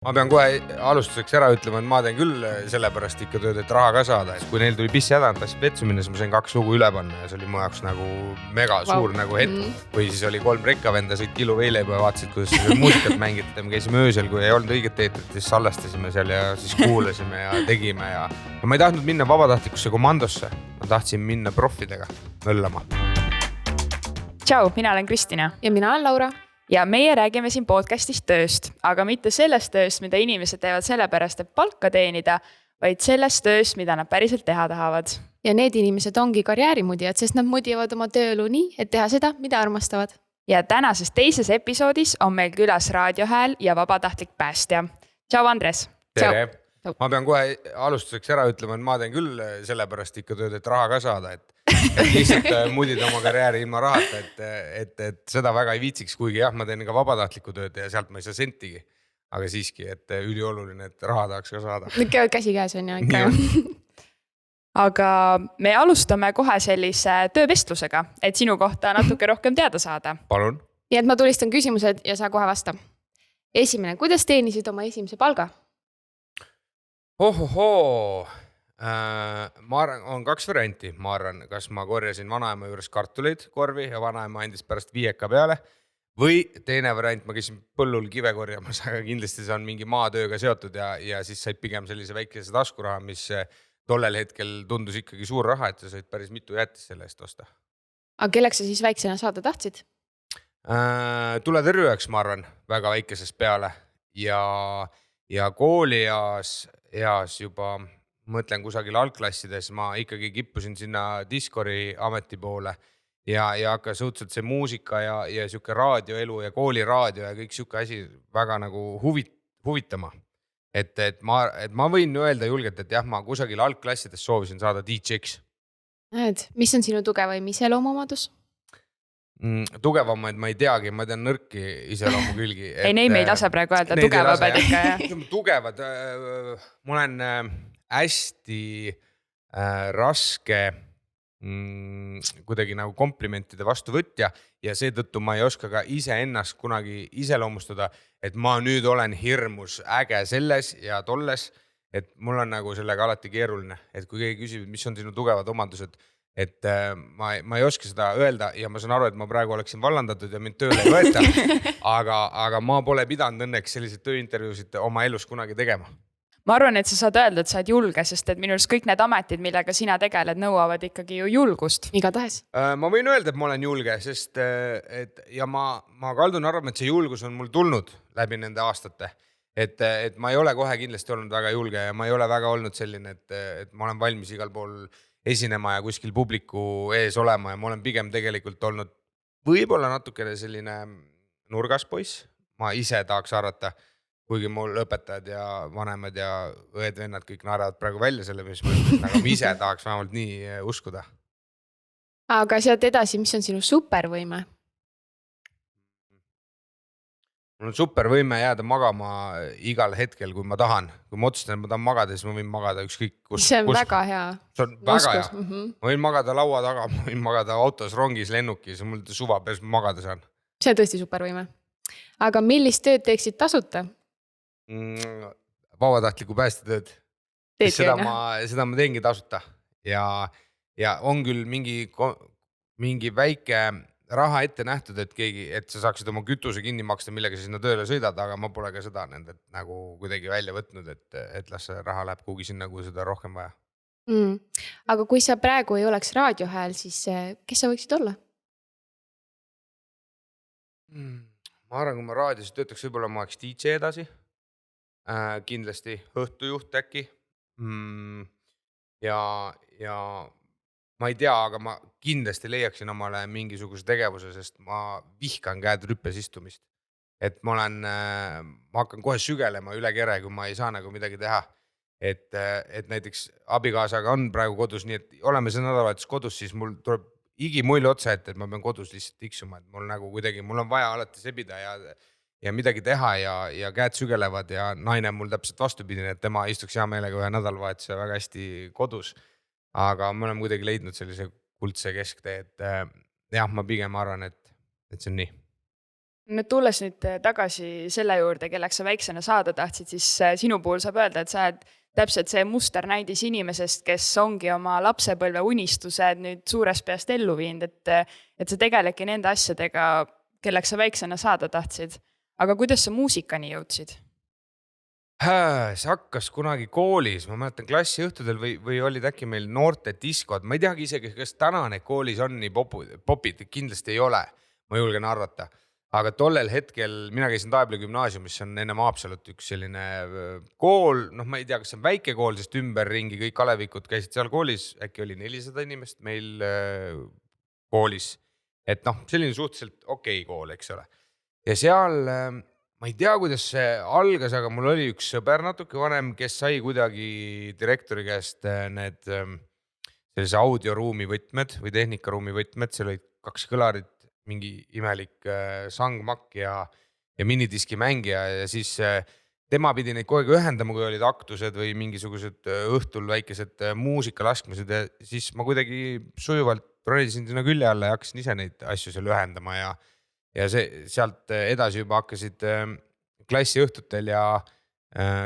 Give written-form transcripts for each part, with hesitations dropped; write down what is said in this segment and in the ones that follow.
Ma pean kohe alustuseks ära ütlema, et ma teen küll sellepärast ikka tööd, et raha ka saada. Et kui neil tuli pissihäda, nad tahtsid vetsu minna, siis ma sain 2 lugu üle panna ja see oli mu jaoks nagu mega suur nagu hetk. Või siis oli 3 rekkavenda, sõid kilu veileiba ja vaatasid, kuidas seda muusikat mängiti. Me käisime öösel, kui ei olnud õiget eetrit, siis salvestasime seal ja siis kuulasime ja tegime. Ja ma ei tahtnud minna vabatahtlikusse komandosse, ma tahtsin minna profidega möllama. Tšau, mina olen Kristina. Ja mina olen Laura. Ja meie räägime siin podcastist tööst, aga mitte sellest tööst, mida inimesed teevad sellepärast, et palka teenida, vaid sellest tööst, mida nad päriselt teha tahavad. Ja need inimesed ongi karjäärimudijad, sest nad mudivad oma tööelu nii, et teha seda, mida armastavad. Ja tänases teises episoodis on meil külas raadiohääl ja vabatahtlik päästja. Tšau, Andres! Tere! Ma pean kohe alustuseks ära ütlema, et ma teen küll sellepärast ikka tööd, et raha ka saada, et lihtsalt mudida oma karjääri ilma rahata, et seda väga ei viitsiks, kuigi jah, ma teen ka vabatahtlikku tööd ja sealt ma ei saa sentigi. Aga siiski, et ülioluline, et raha tahaks ka saada. Nüüd käivad käsi käes on ja ikka. Aga me alustame kohe sellise töövestlusega, et sinu kohta natuke rohkem teada saada. Palun. Nii et ma tulistan küsimused ja sa kohe vasta. Esimene, kuidas teenisid oma esimese palga? Ohohoo. Ma arvan, on 2 varianti. Ma arvan, kas ma korjasin vanaema juures kartuleid korvi ja vanaema andis pärast 5 peale. Või teine variant, ma käisin põllul kive korjamas, aga kindlasti see on mingi maatööga seotud ja siis said pigem sellise väikese taskuraha, mis tollel hetkel tundus ikkagi suur raha, et sa said päris mitu jättis selle eest osta. Aga kelleks sa siis väiksena saada tahtsid? Tuletõrjujaks, ma arvan, väga väikesest peale ja koolieas juba mõtlen kusagil algklassides, ma ikkagi kippusin sinna Discori ameti poole ja hakkas õudselt see muusika ja siuke raadioelu ja kooliraadio ja kõik siuke asi väga nagu huvitama. Et ma võin öelda julgelt, et jah, ma kusagil algklassides soovisin saada DJ-ks. Mis on sinu tugevaim iseloomuomadus? Tugevamaid ma ei teagi, ma tean nõrki iseloomu külgi. Ei, neid me ei lase praegu öelda, tugeva pead ikka. Tugevad, ma olen hästi raske kuidagi nagu komplimentide vastuvõtja ja seetõttu ma ei oska ka ise ennast kunagi iseloomustada, et ma nüüd olen hirmus äge selles ja tolles, et mul on nagu sellega alati keeruline, et kui keegi küsib, mis on sinu tugevad omadused, et ma ei oska seda öelda ja ma saan aru, et ma praegu oleksin vallandatud ja mind tööle ei võeta, aga ma pole pidanud õnneks selliseid tööintervjuusid oma elus kunagi tegema. Ma arvan, et sa saad öelda, et sa oled julge, sest et minu arust kõik need ametid, millega sina tegeled, nõuavad ikkagi ju julgust. Igatahes. Ma võin öelda, et ma olen julge, sest ja ma kaldun arvama, et see julgus on mul tulnud läbi nende aastate. Et ma ei ole kohe kindlasti olnud väga julge ja ma ei ole väga olnud selline, et ma olen valmis igal pool esinema ja kuskil publiku ees olema ja ma olen pigem tegelikult olnud võib-olla natukene selline nurgas poiss. Ma ise tahaks arvata, kuigi mul õpetajad ja vanemad ja õed-vennad kõik naeravad praegu välja selle, mis mõttes, aga ma ise tahaks vähemalt nii uskuda. Aga sealt edasi, mis on sinu supervõime? Mul on supervõime jääda magama igal hetkel, kui ma tahan. Kui ma otsustan, et ma tahan magada, siis ma võin magada ükskõik kus. See on väga hea. See on väga hea. Ma võin magada laua taga, ma võin magada autos, rongis, lennukis, mul suva peas magada saan. See on tõesti supervõime. Aga millist tööd teeksid tasuta? Vabatahtliku päästetööd. Seda ma teengi tasuta ja on küll mingi väike raha ette nähtud, et sa saaksid oma kütuse kinni maksta, millega sa sinna tööle sõidad, aga ma pole ka seda nendelt nagu kuidagi välja võtnud, et las see raha läheb kuhugi sinna, kui seda rohkem vaja. Aga kui sa praegu ei oleks raadiohääl, siis kes sa võiksid olla? Ma arvan, kui ma raadios töötaks, võib-olla ma oleks DJ edasi. Kindlasti õhtujuht äkki ja ma ei tea, aga ma kindlasti leiaksin omale mingisuguse tegevuse, sest ma vihkan käed rüppes istumist. Et ma hakkan kohe sügelema üle kere, kui ma ei saa nagu midagi teha. Et näiteks abikaasaga on praegu kodus, nii et oleme see nädalavahetus kodus, siis mul tuleb igimull otsa ette, et ma pean kodus lihtsalt tiksuma, et mul nagu kuidagi, mul on vaja alati sebida ja midagi teha ja käed sügelevad ja naine mul täpselt vastupidine, et tema istuks hea meelega ühe nädalavahetuse väga hästi kodus. Aga me oleme kuidagi leidnud sellise kuldse kesktee, et jah, ma pigem arvan, et see on nii. Nüüd tulles nüüd tagasi selle juurde, kelleks sa väiksena saada tahtsid, siis sinu puhul saab öelda, et sa oled täpselt see musternäidis inimesest, kes ongi oma lapsepõlve unistused nüüd suurest peast ellu viinud, et sa tegeledki nende asjadega, kelleks sa väiksena saada tahtsid. Aga kuidas sa muusikani jõudsid? See hakkas kunagi koolis, ma mäletan klassiõhtudel või olid äkki meil noorte diskod, ma ei teagi isegi, kas täna need koolis on nii popid, kindlasti ei ole, ma julgen arvata. Aga tollel hetkel mina käisin Taebla gümnaasiumis, see on enne Haapsalut üks selline kool, noh ma ei tea, kas see on väike kool, sest ümberringi kõik Kalevikud käisid seal koolis, äkki oli 400 inimest meil koolis, et noh, selline suhteliselt okei kool, eks ole. Ja seal, ma ei tea, kuidas see algas, aga mul oli üks sõber natuke vanem, kes sai kuidagi direktori käest need sellise audioruumi võtmed või tehnikaruumi võtmed, seal olid 2 kõlarit, mingi imelik sangmakk ja minidiski mängija ja siis tema pidi neid kogu aeg ühendama, kui olid aktused või mingisugused õhtul väikesed muusikalaskmised ja siis ma kuidagi sujuvalt ronisin sinna külje alla ja hakkasin ise neid asju seal ühendama ja sealt edasi juba hakkasid klassiõhtutel ja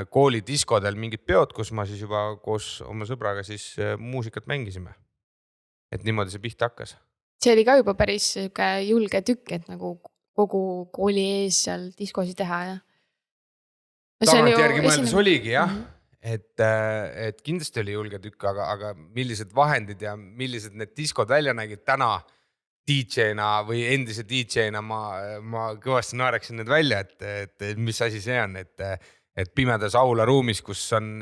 koolidiskodel mingid peod, kus ma siis juba koos oma sõbraga siis muusikat mängisime. Et niimoodi see pihta hakkas. See oli ka juba päris julge tükk, et nagu kogu kooli ees seal diskosi teha ja. Tagantjärgi mõeldes oligi jah, et kindlasti oli julge tükk, aga millised vahendid ja millised need diskod välja nägid täna DJ-na või endise DJ-na ma kõvasti naereksin need välja, et mis asi see on, et pimedas aula ruumis, kus on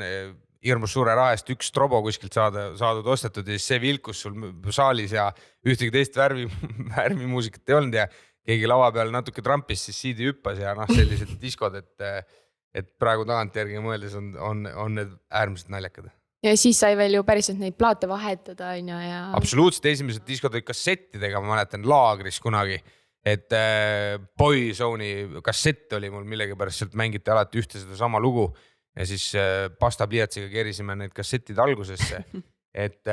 hirmus suure raha eest üks trobo kuskilt saadud ostetud ja siis see vilkus sul saalis ja ühtegi teist värvimuusikat ei olnud ja keegi lava peal natuke trampis, siis siidi hüppas ja noh, sellised diskod, et praegu tagantjärgi mõeldes on need äärmiselt naljakad. Ja siis sai veel ju päriselt neid plaate vahetada ja. Absoluutselt, esimesed diskod olid kassettidega, ma mäletan laagris kunagi, et Boyzone'i kassett oli mul millegipärast, sealt mängiti alati ühte seda sama lugu ja siis pastapliiatsiga kerisime need kassetid algusesse, et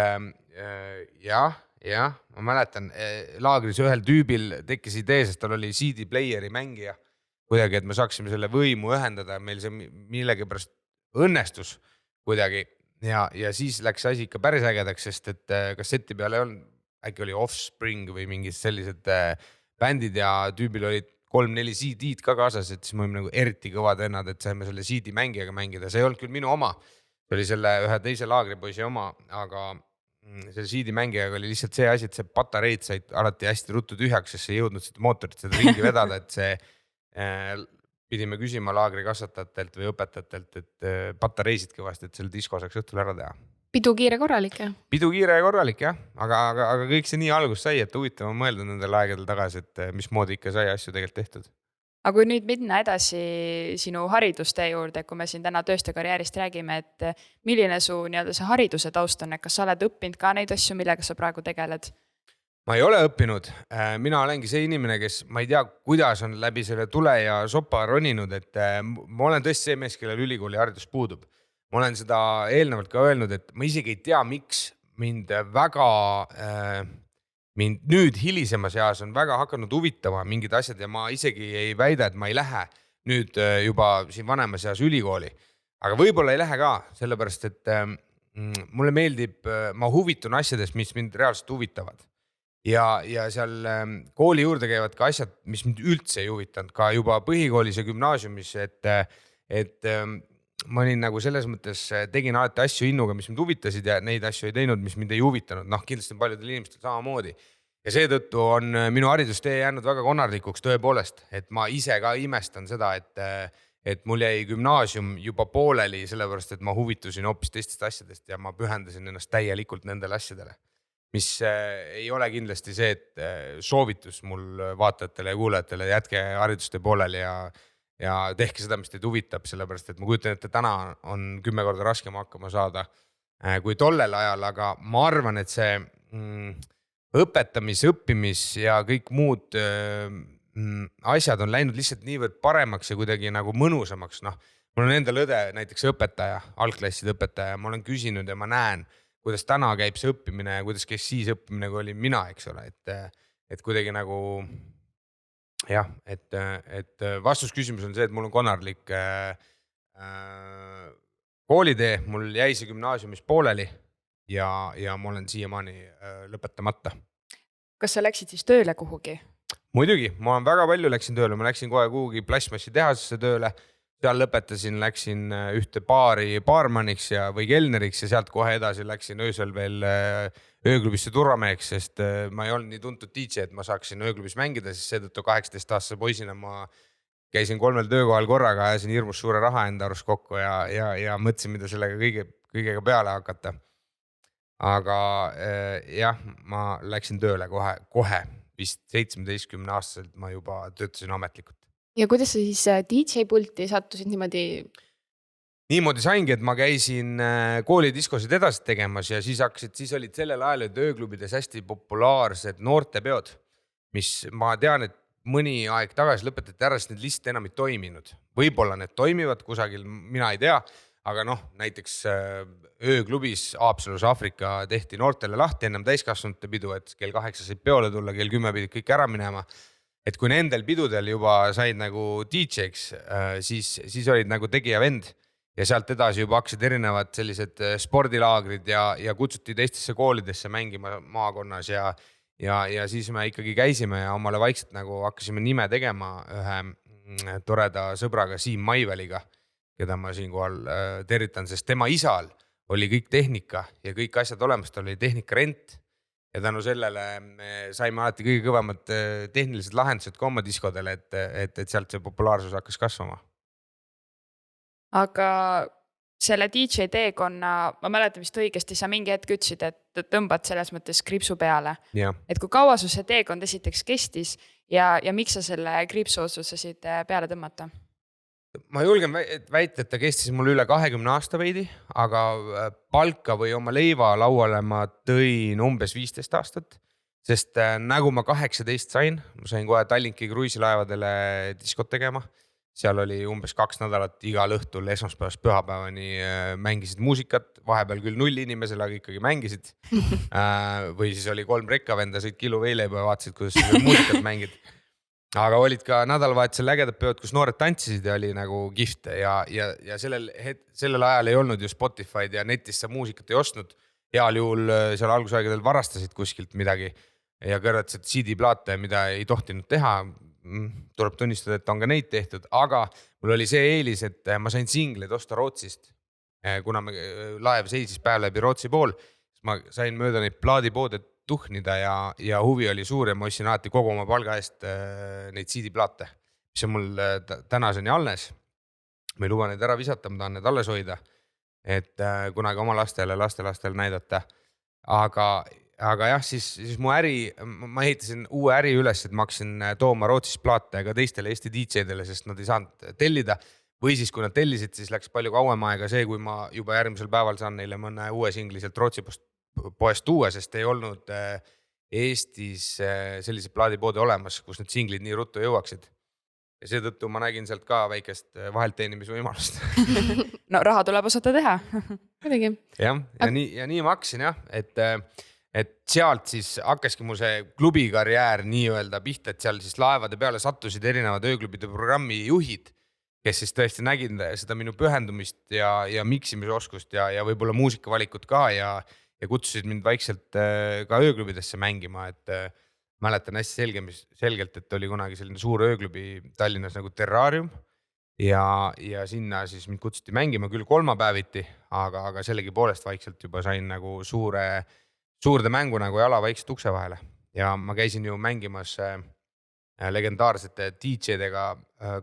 jah, ma mäletan, laagris ühel tüübil tekkis idee, sest tal oli CD-playeri mängija kuidagi, et me saaksime selle võimu ühendada, meil see millegipärast õnnestus kuidagi ja siis läks asi ikka päris ägedaks, sest et kasseti peal ei olnud, äkki oli Offspring või mingid sellised bändid ja tüübil olid 3-4 CD-d ka kaasas, et siis me olime nagu eriti kõvad vennad, et saime selle CD mängijaga mängida. See ei olnud küll minu oma, see oli selle ühe teise laagripoisi oma, aga selle CD mängijaga oli lihtsalt see asi, et see patareid said alati hästi ruttu tühjaks, sest see ei jõudnud seda mootorit seda ringi vedada, et see pidime küsima laagri kasvatajatelt või õpetajatelt, et patareisid kõvasti, et selle disko saaks õhtul ära teha. Pidu kiire korralik jah? Pidu kiire ja korralik jah, aga kõik see nii algus sai, et huvitav on mõelda nendel aegadel tagasi, et mismoodi ikka sai asju tegelikult tehtud. Aga kui nüüd minna edasi sinu haridustee juurde, kui me siin täna tööst ja karjäärist räägime, et milline su nii-öelda see hariduse taust on, et kas sa oled õppinud ka neid asju, millega sa praegu tegeled? Ma ei ole õppinud, mina olengi see inimene, kes ma ei tea, kuidas on läbi selle tule ja sopa roninud, et ma olen tõesti see mees, kellel ülikooli haridus puudub. Ma olen seda eelnevalt ka öelnud, et ma isegi ei tea, miks mind nüüd hilisemas eas on väga hakanud huvitama mingid asjad ja ma isegi ei väida, et ma ei lähe nüüd juba siin vanemas eas ülikooli. Aga võib-olla ei lähe ka, sellepärast et mulle meeldib, ma huvitun asjadest, mis mind reaalselt huvitavad. Ja seal kooli juurde käivad ka asjad, mis mind üldse ei huvitanud, ka juba põhikoolis ja gümnaasiumis, et ma olin nagu selles mõttes, tegin alati asju innuga, mis mind huvitasid ja neid asju ei teinud, mis mind ei huvitanud. Noh, kindlasti paljudel inimestel samamoodi. Ja seetõttu on minu haridustee jäänud väga konarlikuks tõepoolest, et ma ise ka imestan seda, et mul jäi gümnaasium juba pooleli, sellepärast et ma huvitusin hoopis teistest asjadest ja ma pühendasin ennast täielikult nendele asjadele. Mis ei ole kindlasti see, et soovitus mul vaatajatele ja kuulajatele, jätke haridustee pooleli ja tehke seda, mis teid huvitab, sellepärast et ma kujutan, et täna on 10 korda raskem hakkama saada kui tollel ajal, aga ma arvan, et see õpetamis, õppimis ja kõik muud asjad on läinud lihtsalt niivõrd paremaks ja kuidagi nagu mõnusamaks. Noh, mul on endal õde näiteks õpetaja, algklasside õpetaja, ma olen küsinud ja ma näen, kuidas täna käib see õppimine ja kuidas käis siis õppimine, kui olin mina, eks ole, et kuidagi nagu jah, et vastus küsimus on see, et mul on konarlik koolitee, mul jäi see gümnaasiumis pooleli ja ma olen siiamaani lõpetamata. Kas sa läksid siis tööle kuhugi? Muidugi, ma olen väga palju läksin tööle, ma läksin kohe kuhugi plastmassi tehasesse tööle, seal lõpetasin, läksin ühte baari baarmaniks või kelneriks ja sealt kohe edasi läksin öösel veel ööklubisse turvameheks, sest ma ei olnud nii tuntud DJ, et ma saaksin ööklubis mängida, siis seetõttu 18-aastase poisina ma käisin 3 töökohal korraga, ajasin hirmus suure raha enda arust kokku ja mõtlesin, mida sellega kõigega peale hakata. Aga jah, ma läksin tööle kohe, vist 17-aastaselt ma juba töötasin ametlikult. Ja kuidas sa siis DJ pulti sattusid niimoodi? Niimoodi saingi, et ma käisin koolidiskosid edasi tegemas ja siis olid sellel ajal ööklubides hästi populaarsed noortepeod, mis ma tean, et mõni aeg tagasi lõpetati ära, sest need lihtsalt enam ei toiminud. Võib-olla need toimivad kusagil, mina ei tea, aga näiteks ööklubis Haapsalus Aafrika tehti noortele lahti ennem täiskasvanute pidu, et kell 8 said peole tulla, kell 10 pidid kõik ära minema. Et kui nendel pidudel juba said nagu DJ-ks, siis olid nagu tegija vend ja sealt edasi juba hakkasid erinevad sellised spordilaagrid ja kutsuti teistesse koolidesse mängima maakonnas ja siis me ikkagi käisime ja omale vaikselt nagu hakkasime nime tegema ühe toreda sõbraga Siim Maiväliga, keda ma siinkohal tervitan, sest tema isal oli kõik tehnika ja kõik asjad olemas, ta oli tehnikarent ja tänu sellele me saime alati kõige kõvemad tehnilised lahendused ka oma diskodele, et sealt see populaarsus hakkas kasvama. Aga selle DJ teekonna, ma mäletan vist õigesti, sa mingi hetk ütlesid, et tõmbad selles mõttes kriipsu peale. Ja. Et kui kaua su see teekond esiteks kestis ja miks sa selle kriipsu otsustasid peale tõmmata? Ma julgen väita, et ta kestis mul üle 20 aasta veidi, aga palka või oma leiva lauale ma tõin umbes 15 aastat, sest nagu ma 18 sain, ma sain kohe Tallinki kruiisilaevadele diskot tegema. Seal oli umbes 2 nädalat igal õhtul esmaspäevast pühapäevani mängisid muusikat, vahepeal küll 0 inimesel, aga ikkagi mängisid. Või siis oli 3 rekkavenda, sõid kilu veileiba ja vaatasid, kuidas muusikat mängid. Aga olid ka nädalavahetusel ägedad peod, kus noored tantsisid ja oli nagu kihvt ja sellel ajal ei olnud ju Spotify'd ja netis sa muusikat ei ostnud. Heal juhul seal algusaegadel varastasid kuskilt midagi ja kõrvatasid CD-plaate, mida ei tohtinud teha. Tuleb tunnistada, et on ka neid tehtud, aga mul oli see eelis, et ma sain singleid osta Rootsist. Kuna laev seisis päev läbi Rootsi pool, siis ma sain mööda neid plaadipoode tuhnida ja huvi oli suur ja ma ostsin alati kogu oma palga eest neid CD-plaate, mis on mul tänaseni alles. Ma ei luba neid ära visata, ma tahan need alles hoida, et kunagi oma lastele näidata. Aga jah, siis mu ma ehitasin uue äri üles, et ma hakkasin tooma Rootsis plaate ka teistele Eesti DJ-dele, sest nad ei saanud tellida. Või siis, kui nad tellisid, siis läks palju kauem aega see, kui ma juba järgmisel päeval saan neile mõne uue singli sealt Rootsi poest tuua, sest ei olnud Eestis sellised plaadipoode olemas, kus need singlid nii ruttu jõuaksid. Ja seetõttu ma nägin sealt ka väikest vahelt teenimisvõimalust. No raha tuleb osata teha. Midagi. Ja nii ma hakkasin jah, et sealt siis hakkaski mu see klubikarjäär nii-öelda pihta, et seal siis laevade peale sattusid erinevad ööklubide programmi juhid, kes siis tõesti nägid seda minu pühendumist ja miksimise oskust ja võib-olla muusikavalikut ka ja kutsusid mind vaikselt ka ööklubidesse mängima, et mäletan hästi selgelt, et oli kunagi selline suur ööklubi Tallinnas nagu Terrarium ja sinna siis mind kutsuti mängima küll kolmapäeviti, aga sellegi poolest vaikselt juba sain nagu suurde mängu nagu jala vaikselt ukse vahele ja ma käisin ju mängimas legendaarsete DJ-dega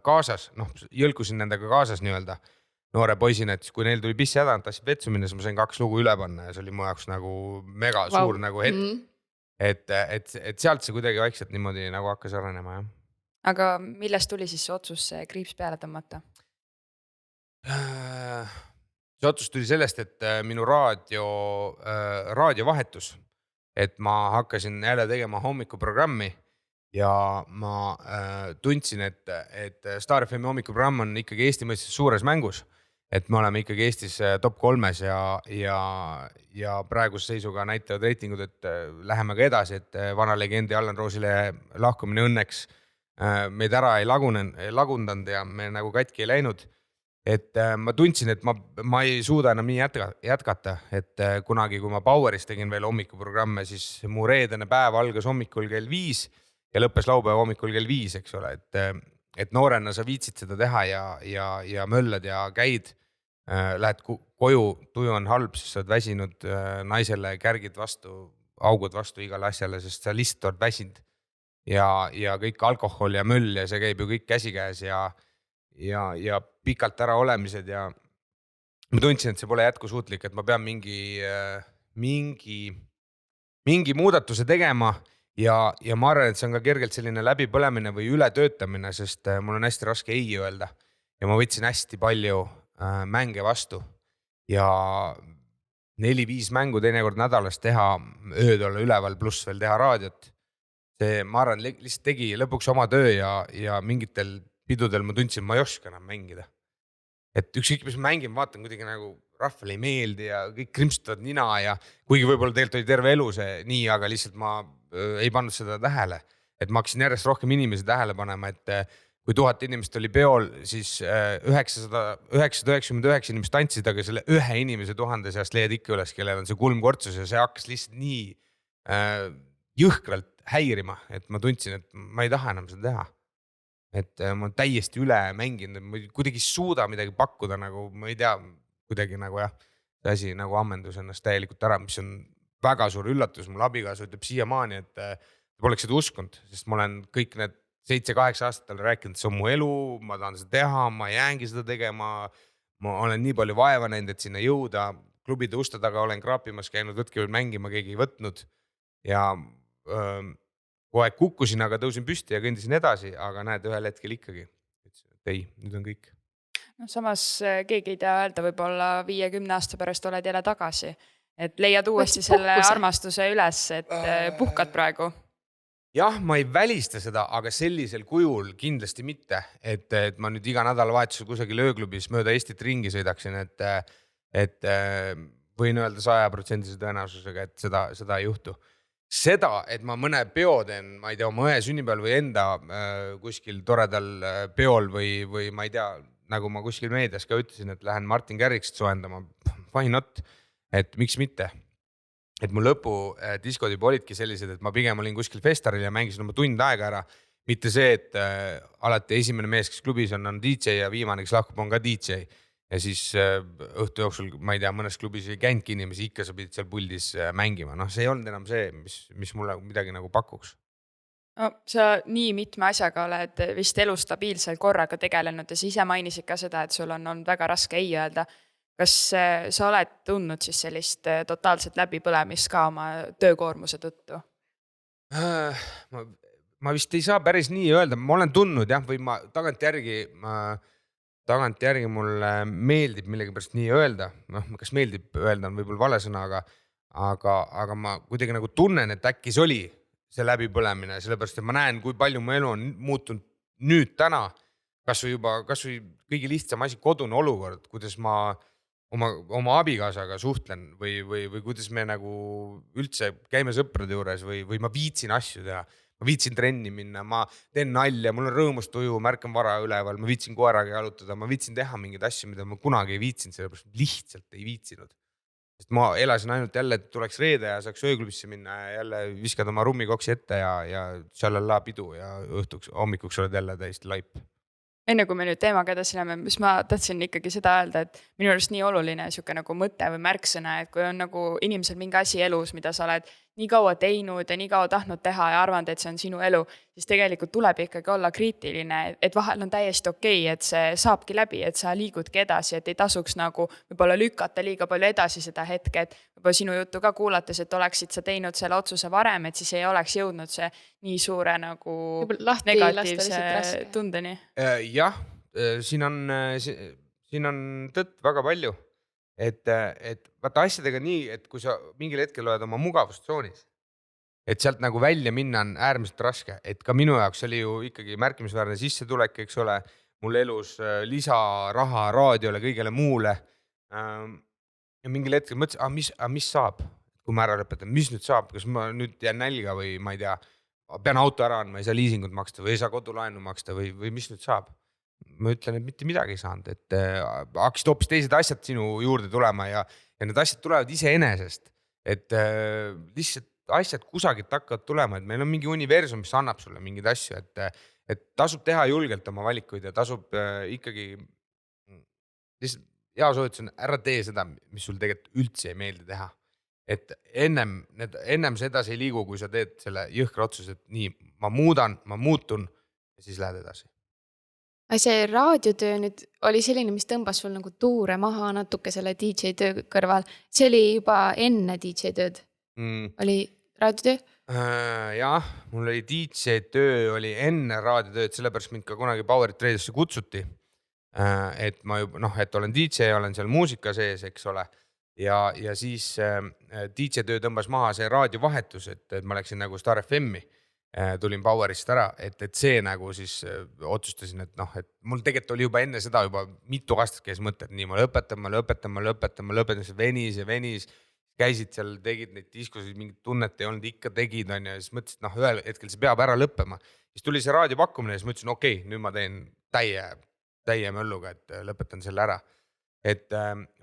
kaasas, jõlkusin nendega kaasas nii-öelda noore poisina, et kui neil tuli pissi häda, tassid vetsu minna, siis ma sain 2 lugu üle panna ja see oli mu jaoks nagu mega suur nagu hetk. Et sealt see kuidagi vaikselt niimoodi nagu hakkas arenema, jah. Aga millest tuli siis see otsus see kriips peale tõmmata? See otsus tuli sellest, et minu raadio vahetus, et ma hakkasin jälle tegema hommikuprogrammi ja ma tundsin, et Star FM hommikuprogramm on ikkagi Eesti mõistes suures mängus, et me oleme ikkagi Eestis top 3-s ja praeguse seisuga näitavad reitingud, et läheme ka edasi, et vana legendi Allan Roosile lahkumine õnneks meid ära ei lagundanud ja me nagu katki ei läinud. Et ma tundsin, et ma ei suuda enam nii jätkata, et kunagi, kui ma Poweris tegin veel hommikuprogramme, siis mu reedene päev algas hommikul kell 5 ja lõppes laupäeva hommikul kell 5, eks ole, et noorena sa viitsid seda teha ja möllad ja käid, lähed koju, tuju on halb, siis sa oled väsinud, naisele kärgid vastu, augud vastu igale asjale, sest sa lihtsalt oled väsinud ja kõik alkohol ja möll ja see käib ju kõik käsikäes ja pikalt ära olemised ja ma tundsin, et see pole jätkusuutlik, et ma pean mingi muudatuse tegema ja ma arvan, et see on ka kergelt selline läbipõlemine või ületöötamine, sest mul on hästi raske ei öelda ja ma võtsin hästi palju mänge vastu ja 4-5 mängu teinekord nädalas teha, ööd olla üleval pluss veel teha raadiot. See, ma arvan, lihtsalt tegi lõpuks oma töö ja mingitel pidudel ma tundsin, ma ei oska enam mängida. Et ükskõik, mis ma mängin, vaatan kuidagi nagu rahvale ei meeldi ja kõik krimpstavad nina ja kuigi võib-olla tegelikult oli terve elu see nii, aga lihtsalt ma ei pannud seda tähele. Et ma hakkasin järjest rohkem inimesi tähele panema, et kui 1000 inimest oli peol, siis 999 inimest tantsid, aga selle ühe inimese 1000 seast leiad ikka üles, kellel on see kulmkortsus ja see hakkas lihtsalt nii jõhkralt häirima, et ma tundsin, et ma ei taha enam seda teha. Et ma täiesti üle mänginud, ma kuidagi suuda midagi pakkuda, nagu ma ei tea, kuidagi nagu jah, see asi nagu ammendus ennast täielikult ära, mis on väga suur üllatus. Mul abikaasa ütleb siiamaani, et ta poleks seda uskunud, sest ma olen kõik need 7-8 aastat talle rääkinud, et see on mu elu, ma tahan seda teha, ma jäängi seda tegema, ma olen nii palju vaeva näinud, et sinna jõuda, klubide uste taga olen kraapimas käinud, võtke veel mängima, keegi ei võtnud ja kogu aeg kukkusin, aga tõusin püsti ja kõndisin edasi, aga näed, ühel hetkel ikkagi. Et ei, nüüd on kõik. No, samas keegi ei tea öelda, võib-olla 5-10 aasta pärast oled jälle tagasi. Et leiad uuesti selle armastuse üles, et puhkad praegu. Jah, ma ei välista seda, aga sellisel kujul kindlasti mitte. Et ma nüüd iga nädalavahetusel kusagil ööklubis mööda Eestit ringi sõidaksin, et võin öelda 100% tõenäosusega, et seda ei juhtu. Seda, et ma mõne peo teen, ma ei tea, oma õe sünnipäeval või enda kuskil toredal peol või ma ei tea, nagu ma kuskil meedias ka ütlesin, et lähen Martin Garrixit soendama, why not, et miks mitte. Et mu lõpu diskotüüp olidki sellised, et ma pigem olin kuskil festaril ja mängisin oma tund aega ära, mitte see, et alati esimene mees, kes klubis on DJ ja viimane, kes lahkub, on ka DJ. Ja siis õhtu jooksul, ma ei tea, mõnes klubis ei käinudki inimesi, ikka sa pidid seal puldis mängima. See ei olnud enam see, mis mulle midagi nagu pakuks. No, sa nii mitme asjaga oled vist elu stabiilselt korraga tegelenud ja sa ise mainisid ka seda, et sul on olnud väga raske ei öelda. Kas sa oled tundnud siis sellist totaalset läbipõlemist ka oma töökoormuse tõttu? Ma vist ei saa päris nii öelda. Ma olen tundnud jah, või ma tagantjärgi mulle meeldib millegipärast nii öelda, kas meeldib öelda on võib-olla vale sõna, aga ma kuidagi nagu tunnen, et äkki see oli see läbipõlemine, sellepärast, et ma näen, kui palju mu elu on muutunud nüüd täna, kas või kõige lihtsam asi, kodune olukord, kuidas ma oma abikaasaga suhtlen või kuidas me nagu üldse käime sõprade juures või ma viitsin asju teha. Ma viitsin trenni minna, ma teen nalja, mul on rõõmust tuju, märkan vara üleval, ma viitsin koeraga jalutada, ma viitsin teha mingeid asju, mida ma kunagi ei viitsin, sellepärast lihtsalt ei viitsinud. Sest ma elasin ainult jälle, et tuleks reede ja saaks ööklubisse minna ja jälle viskad oma rummikoksi ette ja šalala pidu ja hommikuks oled jälle täiesti laip. Enne kui me nüüd teemaga edasi läheme, mis ma tahtsin ikkagi seda öelda, et minu arust nii oluline siuke nagu mõte või märksõna, et kui on nagu inimesel mingi asi elus, mida sa oled nii kaua teinud ja nii kaua tahtnud teha ja arvanud, et see on sinu elu, siis tegelikult tuleb ikkagi olla kriitiline, et vahel on täiesti okei, et see saabki läbi, et sa liigudki edasi, et ei tasuks nagu võib-olla lükata liiga palju edasi seda hetke, et võib-olla sinu juttu ka kuulates, et oleksid sa teinud selle otsuse varem, et siis ei oleks jõudnud see nii suure nagu negatiivse tundeni. Jah, siin on tõtt väga palju, et vaata asjadega nii, et kui sa mingil hetkel oled oma mugavustsoonis, et sealt nagu välja minna on äärmiselt raske, et ka minu jaoks oli ju ikkagi märkimisväärne sissetulek, eks ole, mul elus lisaraha raadiole, kõigele muule ja mingil hetkel mõtlesin, mis saab, kui ma ära lõpetan, mis nüüd saab, kas ma nüüd jään nälga või ma ei tea, pean auto ära andma, ei saa liisingut maksta või ei saa kodulaenu maksta või mis nüüd saab? Ma ütlen, et mitte midagi ei saanud, et hakkasid hoopis teised asjad sinu juurde tulema ja need asjad tulevad iseenesest, et lihtsalt asjad kusagilt hakkavad tulema, et meil on mingi universum, mis annab sulle mingeid asju, et tasub teha julgelt oma valikuid ja tasub ikkagi lihtsalt hea soovitus on ära tee seda, mis sul tegelikult üldse ei meeldi teha. Et ennem see edasi ei liigu, kui sa teed selle jõhkra otsuse, et nii, ma muutun ja siis lähed edasi. Aga see raadiotöö nüüd oli selline, mis tõmbas sul nagu tuure maha natuke selle DJ töö kõrval. See oli juba enne DJ tööd. Oli raadiotöö? Jah, mul oli DJ töö oli enne raadiotööd, sellepärast mind ka kunagi Powerit Radiosse kutsuti. Et ma juba, et olen DJ, olen seal muusika sees, eks ole. Ja siis DJ töö tõmbas maha see raadiovahetus, et ma läksin nagu Star FM-i. Tulin Powerist ära, et see nagu siis otsustasin, et et mul tegelikult oli juba enne seda juba mitu aastat käis mõte, et nii ma lõpetan, see venis, käisid seal, tegid neid diskosid, mingit tunnet ei olnud, ikka tegid, on ja siis mõtlesin, et ühel hetkel see peab ära lõppema. Siis tuli see raadiopakkumine ja siis mõtlesin, okei, nüüd ma teen täie mölluga, et lõpetan selle ära. Et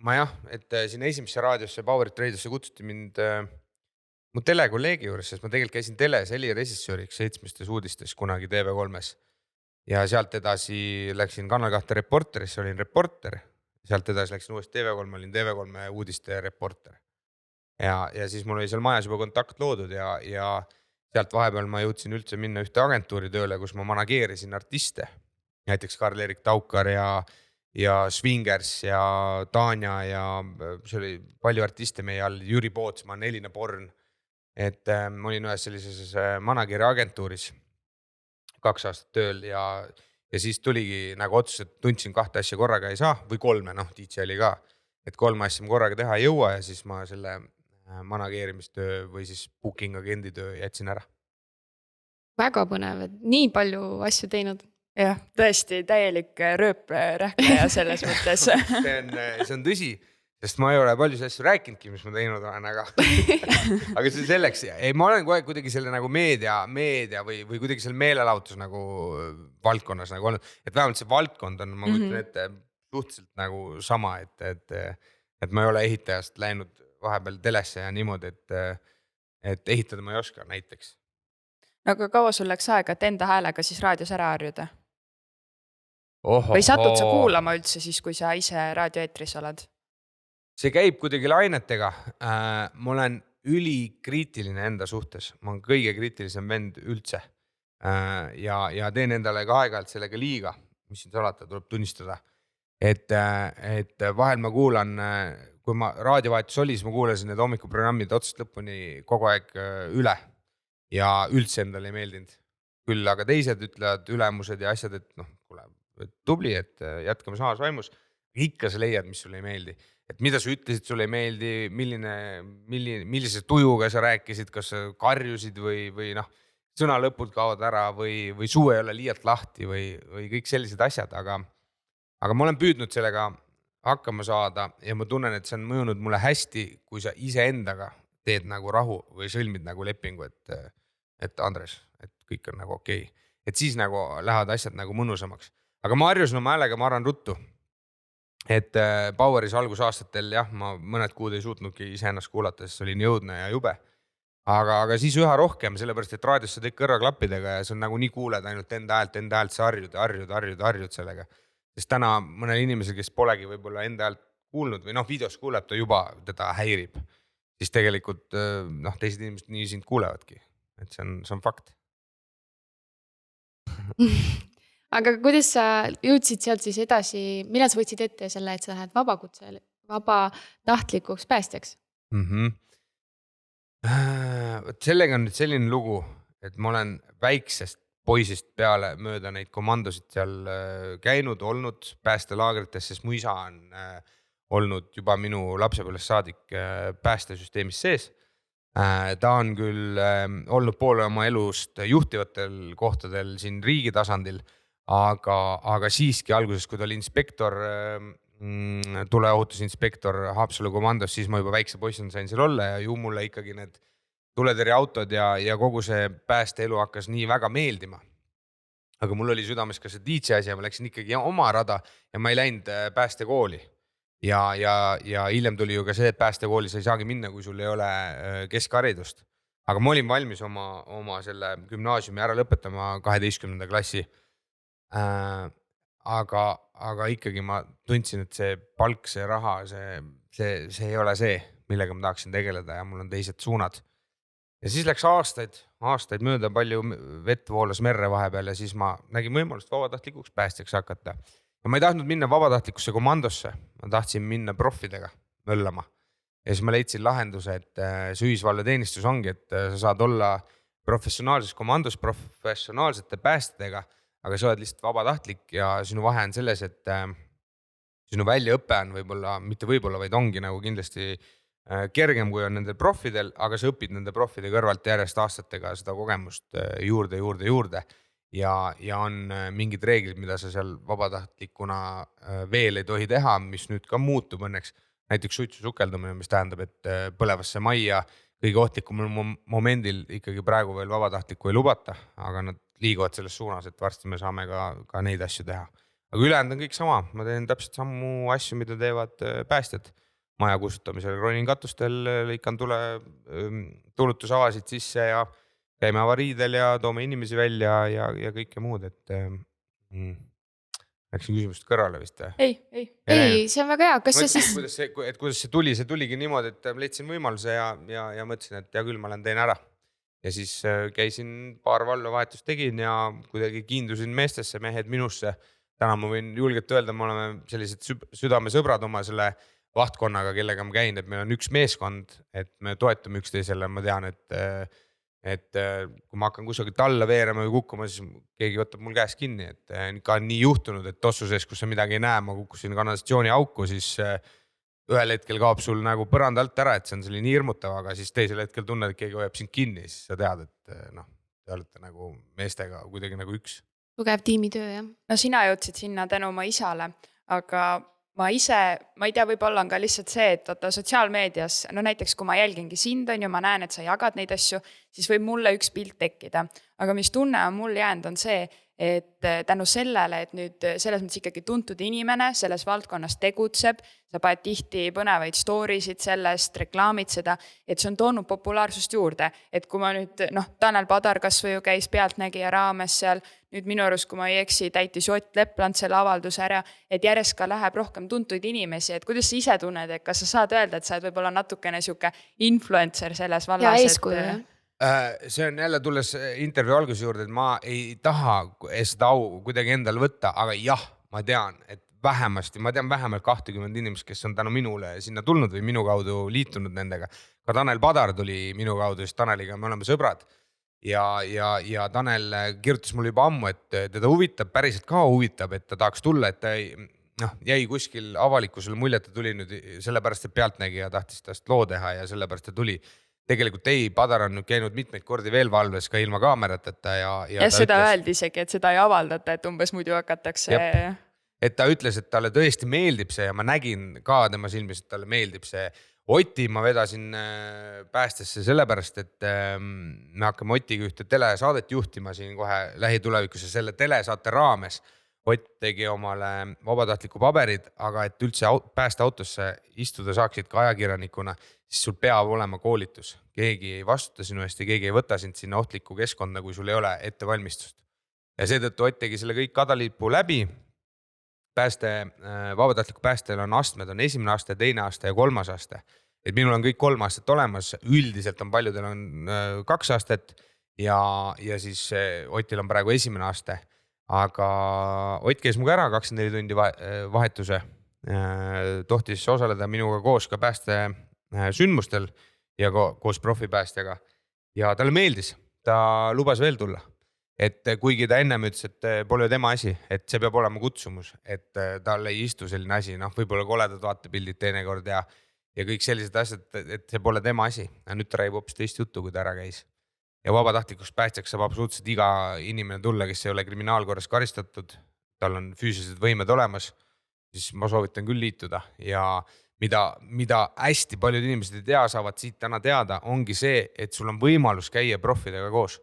ma et siin esimesse raadiosse, Powerit Radiosse kutsuti mind mu telekolleegi juures, sest ma tegelikult käisin teles helirežissööriks 7 uudistes kunagi TV3-s. Ja sealt edasi läksin Kanal 2 reporterisse, olin reporter. Sealt edasi läksin uuesti TV3, olin TV3 uudiste reporter. Ja siis mul oli seal majas juba kontakt loodud ja sealt vahepeal ma jõudsin üldse minna ühte agentuuri tööle, kus ma manageerisin artiste. Näiteks Karl-Erik Taukar ja Swingers ja Tanja ja see oli palju artiste meie all, Jüri Pootsman, Elina Born. Et ma olin ühes sellises manageri agentuuris 2 aastat tööl ja siis tuligi nagu otsus, et tundsin 2 asja korraga ei saa või 3, DJ oli ka, et 3 asja ma korraga teha ei jõua ja siis ma selle manageerimistöö või siis booking agendi töö jätsin ära. Väga põnev, et nii palju asju teinud. Jah, tõesti täielik rööprähkleja selles mõttes. See on tõsi. Sest ma ei ole palju asju rääkinudki, mis ma teinud olen, aga see selleks, ma olen kogu aeg kuidagi selle nagu meedia või kuidagi selle meelelahutus nagu valdkonnas nagu olnud, et vähemalt see valdkond on, ma kujutan ette, suhteliselt nagu sama, et ma ei ole ehitajast läinud vahepeal telesse ja niimoodi, et ehitada ma ei oska näiteks. Aga kaua sul läks aega, et enda häälega siis raadios ära harjuda? Või satud sa kuulama üldse siis, kui sa ise raadioeetris oled? See käib kuidagi lainetega. Ma olen ülikriitiline enda suhtes. Ma olen kõige kriitilisem vend üldse. Ja teen endale ka aeg-ajalt sellega liiga, mis siin salata, tuleb tunnistada. Et vahel ma kuulan, kui ma raadiovahetus oli, siis ma kuulasin need hommikuprogrammid otsast lõpuni kogu aeg üle. Ja üldse endale ei meeldinud. Küll aga teised ütlevad ülemused ja asjad, et tubli, et jätkame samas vaimus. Ikka sa leiad, mis sulle ei meeldi. Et mida sa ütlesid, sulle ei meeldi, millise tujuga sa rääkisid, kas sa karjusid või sõna lõpud kaovad ära või suu ei ole liialt lahti või kõik sellised asjad, aga ma olen püüdnud sellega hakkama saada ja ma tunnen, et see on mõjunud mulle hästi, kui sa iseendaga teed nagu rahu või sõlmid nagu lepingu, et Andres, et kõik on nagu okei. Et siis nagu lähevad asjad nagu mõnusamaks. Aga ma harjusin oma häälega, ma arvan ruttu. Et Poweris algusaastatel ma mõned kuud ei suutnudki iseennast kuulata, sest see oli nii õudne ja jube. Aga siis üha rohkem, sellepärast, et raadios sa teed kõrvaklappidega ja see on nagu nii kuuled ainult enda häält, sa harjud sellega. Sest täna mõnel inimesel, kes polegi võib-olla enda häält kuulnud või videos kuuleb, ta juba teda häirib. Siis tegelikult teised inimesed nii sind kuulevadki. Et see on fakt. Aga kuidas sa jõudsid sealt siis edasi, millal sa võtsid ette selle, et sa lähed vabatahtlikuks päästjaks? Sellega on nüüd selline lugu, et ma olen väiksest poisist peale mööda neid komandosid seal käinud, olnud päästelaagrites, sest mu isa on olnud juba minu lapsepõlvest saadik päästesüsteemis sees. Ta on küll olnud poole oma elust juhtivatel kohtadel siin riigi tasandil, aga siiski alguses, kui ta oli inspektor, tuleohutusinspektor Haapsalu komandos, siis ma juba väikse poissina sain seal olla ja ju mulle ikkagi need tuletõrjeautod ja kogu see päästeelu hakkas nii väga meeldima. Aga mul oli südames ka see DJ asi ja ma läksin ikkagi oma rada ja ma ei läinud päästekooli. Ja hiljem tuli ju ka see, et päästekooli sa ei saagi minna, kui sul ei ole keskharidust. Aga ma olin valmis oma selle gümnaasiumi ära lõpetama 12. klassi. Aga ikkagi ma tundsin, et see palk, see raha, see ei ole see, millega ma tahaksin tegeleda ja mul on teised suunad. Ja siis läks aastaid mööda, palju vett voolas merre vahepeal ja siis ma nägin võimalust vabatahtlikuks päästjaks hakata. Ja ma ei tahtnud minna vabatahtlikusse komandosse, ma tahtsin minna profidega möllama. Ja siis ma leidsin lahenduse, et see ühisvalveteenistus ongi, et sa saad olla professionaalses komandos professionaalsete päästjatega, aga sa oled lihtsalt vabatahtlik ja sinu vahe on selles, et sinu väljaõpe on mitte võib-olla, vaid ongi nagu kindlasti kergem, kui on nendel profidel, aga sa õpid nende profide kõrvalt järjest aastatega seda kogemust juurde. Ja on mingid reeglid, mida sa seal vabatahtlikuna veel ei tohi teha, mis nüüd ka muutub õnneks. Näiteks suitsu sukeldumine, mis tähendab, et põlevasse majja kõige ohtlikumul momendil ikkagi praegu veel vabatahtlikku ei lubata, aga nad liiguvad selles suunas, et varsti me saame ka neid asju teha. Aga ülejäänud on kõik sama, ma teen täpselt samu asju, mida teevad päästjad. Maja kustutamisel ronin katustel, lõikan tulutusavasid sisse ja käime avariidel ja toome inimesi välja ja kõike muud, et läksin küsimust kõrvale vist. Ei, see on väga hea, kas see siis... Kuidas see tuligi niimoodi, et leidsin võimaluse ja mõtlesin, et hea küll, ma teen ära. Ja siis käisin paar valvevahetust tegin ja kuidagi kiindusin meestesse, mehed minusse. Täna ma võin julgelt öelda, me oleme sellised südamesõbrad oma selle vahtkonnaga, kellega ma käin, et meil on üks meeskond, et me toetame üksteisele. Ma tean, et kui ma hakkan kusagilt alla veerema või kukkuma, siis keegi võtab mul käest kinni, et ka on nii juhtunud, et tossu sees, kus sa midagi ei näe, ma kukkusin kanalisatsiooni auku, siis ühel hetkel kaob sul nagu põrand alt ära, et see on selline hirmutav, aga siis teisel hetkel tunned, et keegi hoiab sind kinni, siis sa tead, et te olete nagu meestega kuidagi nagu üks. Tugev tiimitöö, jah. No sina jõudsid sinna tänu oma isale, aga ma ei tea, võib-olla on ka lihtsalt see, et sotsiaalmeedias, no näiteks kui ma jälgingi sind, ma näen, et sa jagad neid asju, siis võib mulle üks pilt tekkida. Aga mis tunne on mul jäänud on see, et tänu sellele, et nüüd selles mõttes ikkagi tuntud inimene selles valdkonnas tegutseb, sa paned tihti põnevaid storysid sellest, reklaamid seda, et see on toonud populaarsust juurde. Et kui ma nüüd, Tanel Padar kas või ju käis Pealtnägija raames seal, nüüd minu arust, kui ma ei eksi, täitis Ott Lepland selle avalduse ära, et järjest ka läheb rohkem tuntuid inimesi, et kuidas sa ise tunned, et kas sa saad öelda, et sa oled võib-olla natukene siuke influencer selles vallas? Ja eeskuju, jah. See on jälle tulles intervjuu alguse juurde, et ma ei taha seda au kuidagi endale võtta, aga jah, ma tean, et vähemalt 20 inimest, kes on tänu minule sinna tulnud või minu kaudu liitunud nendega. Ka Tanel Padar tuli minu kaudu, sest Taneliga me oleme sõbrad. Ja Tanel kirjutas mulle juba ammu, et teda huvitab, päriselt ka huvitab, et ta tahaks tulla, et ta jäi kuskil avalikkusele mulje, et ta tuli nüüd sellepärast, et Pealtnägija tahtis tast loo teha ja sellepärast ta tuli. Tegelikult Padar on nüüd käinud mitmeid kordi veel valves ka ilma kaamerateta. Ja seda öeldi isegi, et seda ei avaldata, et umbes muidu hakatakse. Jep. Et ta ütles, et talle tõesti meeldib see ja ma nägin ka tema silmis, et talle meeldib see. Oti ma vedasin päästesse sellepärast, et me hakkame Otiga ühte telesaadet juhtima siin kohe lähitulevikus ja selle telesaate raames. Ott tegi omale vabatahtliku paberid, aga et üldse päästeautosse istuda saaksid ka ajakirjanikuna, siis sul peab olema koolitus. Keegi ei vastuta sinu eest ja keegi ei võta sind sinna ohtlikku keskkonda, kui sul ei ole ettevalmistust. Ja seetõttu Ott tegi selle kõik kadalipu läbi. Vabatahtliku päästel on astmed, on 1. aste, 2. aste ja 3. aste. Et minul on kõik 3 aastat olemas, üldiselt on paljudel on 2 aastat ja siis Otil on praegu 1. aste. Aga Ott käis muga ära 24 tundi vahetuse, tohtis osaleda minuga koos ka pääste sündmustel ja koos profipäästjaga ja talle meeldis, ta lubas veel tulla, et kuigi ta ennem ütles, et pole tema asi, et see peab olema kutsumus, et talle ei istu selline asi, võib-olla koledad vaatepildid teinekord ja kõik sellised asjad, et see pole tema asi, ja nüüd ta räägib hoopis teist juttu, kui ta ära käis. Ja vabatahtlikuks päästjaks saab absoluutselt iga inimene tulla, kes ei ole kriminaalkorras karistatud, tal on füüsilised võimed olemas, siis ma soovitan küll liituda ja mida hästi paljud inimesed ei tea, saavad siit täna teada, ongi see, et sul on võimalus käia profidega koos.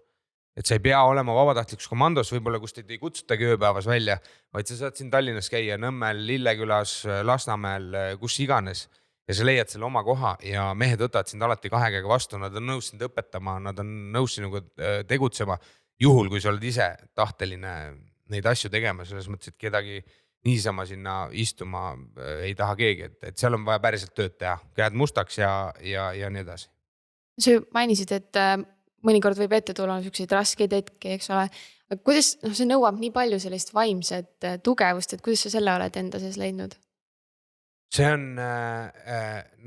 Et sa ei pea olema vabatahtlikus komandos, võib-olla kus teid ei kutsutagi ööpäevas välja, vaid sa saad siin Tallinnas käia Nõmmel, Lillekülas, Lasnamäel, kus iganes. Ja sa leiad selle oma koha ja mehed võtavad sind alati 2 käega vastu, nad on nõus sind õpetama, nad on nõus sinuga tegutsema, juhul kui sa oled ise tahteline neid asju tegema, selles mõttes, et kedagi niisama sinna istuma ei taha keegi, et seal on vaja päriselt tööd teha, käed mustaks ja nii edasi. Sa mainisid, et mõnikord võib ette tulla selliseid raskeid hetki, eks ole. Kuidas, see nõuab nii palju sellist vaimset tugevust, et kuidas sa selle oled enda sees leidnud? See on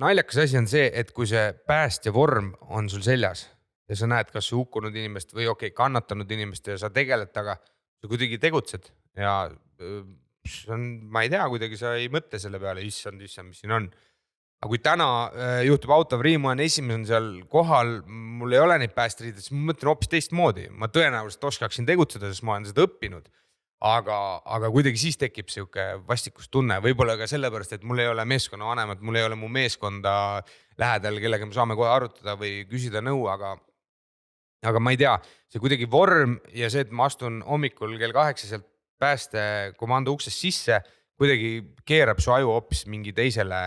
naljakas asi on see, et kui see päästja vorm on sul seljas ja sa näed kas hukkunud inimest või kannatanud inimest ja sa tegeled taga, sa kuidagi tegutsed ja see on, ma ei tea, kuidagi sa ei mõtle selle peale, issand, mis siin on. Aga kui täna juhtub autoavrii, ma olen esimene seal kohal, mul ei ole neid päästeriided, siis ma mõtlen hoopis teistmoodi. Ma tõenäoliselt oskaksin tegutseda, sest ma olen seda õppinud. Aga kuidagi siis tekib siuke vastikustunne, võib-olla ka sellepärast, et mul ei ole meeskonna vanemat, mul ei ole mu meeskonda lähedal, kellega me saame kohe arutada või küsida nõu, aga ma ei tea, see kuidagi vorm ja see, et ma astun hommikul kell 8 sealt päästekomando uksest sisse, kuidagi keerab su aju hoopis mingi teisele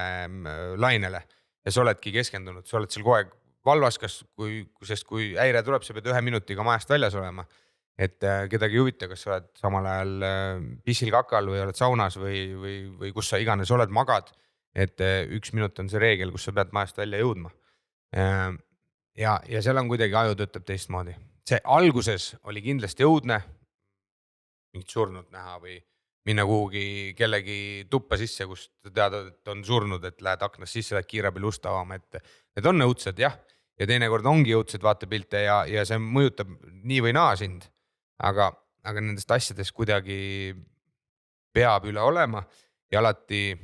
lainele ja sa oledki keskendunud, sa oled seal kogu aeg valvas, sest kui häire tuleb, sa pead 1 minutiga majast väljas olema, et kedagi ei huvita, kas sa oled samal ajal pissil kakal või oled saunas või kus sa iganes oled, magad, et 1 minut on see reegel, kus sa pead majast välja jõudma. Ja seal on kuidagi aju töötab teistmoodi. See alguses oli kindlasti õudne, mingit surnud näha või minna kuhugi kellegi tuppa sisse, kus tead, et on surnud, et lähed aknast sisse, lähed kiirabil ust avama, et need on õudsed, jah. Ja teinekord ongi õudsed vaatepilte ja see mõjutab nii või naa sind, aga nendest asjadest kuidagi peab üle olema ja alati,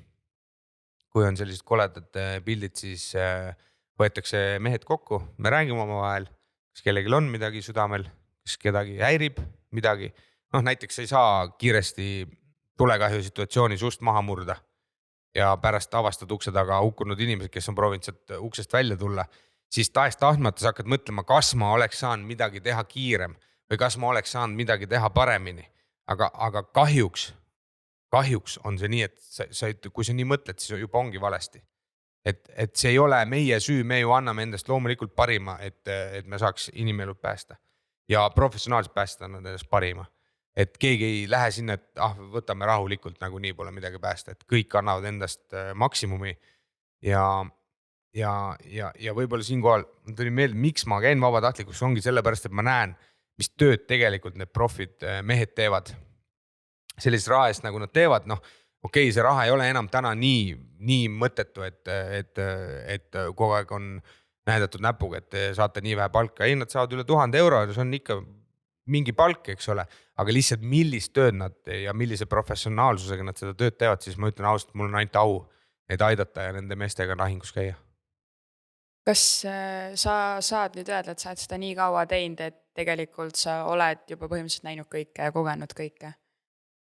kui on sellised koledad pildid, siis võetakse mehed kokku, me räägime omavahel, kas kellelgi on midagi südamel, kas kedagi häirib midagi. Näiteks ei saa kiiresti tulekahju situatsioonis ust maha murda ja pärast avastad ukse taga hukkunud inimesed, kes on proovinud sealt uksest välja tulla, siis tahes-tahtmata sa hakkad mõtlema, kas ma oleks saanud midagi teha kiirem või kas ma oleks saanud midagi teha paremini. Aga kahjuks on see nii, et kui sa nii mõtled, siis juba ongi valesti. Et see ei ole meie süü, me ju anname endast loomulikult parima, et me saaks inimelud päästa ja professionaalselt päästa on endast parima. Et keegi ei lähe sinna, et võtame rahulikult, nagu nii pole midagi päästa, et kõik annavad endast maksimumi ja võib-olla siinkohal tuli meelde, miks ma käin vabatahtlikus, ongi sellepärast, et ma näen, mis tööd tegelikult need profid mehed teevad. Sellist raha eest, nagu nad teevad, see raha ei ole enam täna nii mõttetu, et kogu aeg on näidatud näpuga, et saate nii vähe palka. Ei, nad saavad üle 1000 euro, see on ikka mingi palk, eks ole, aga lihtsalt millist tööd nad ja millise professionaalsusega nad seda tööd teevad, siis ma ütlen ausalt, mul on ainult au neid aidata ja nende meestega lahingus käia. Kas sa saad nüüd öelda, et sa oled seda nii kaua teinud, et tegelikult sa oled juba põhimõtteliselt näinud kõike ja kogenud kõike?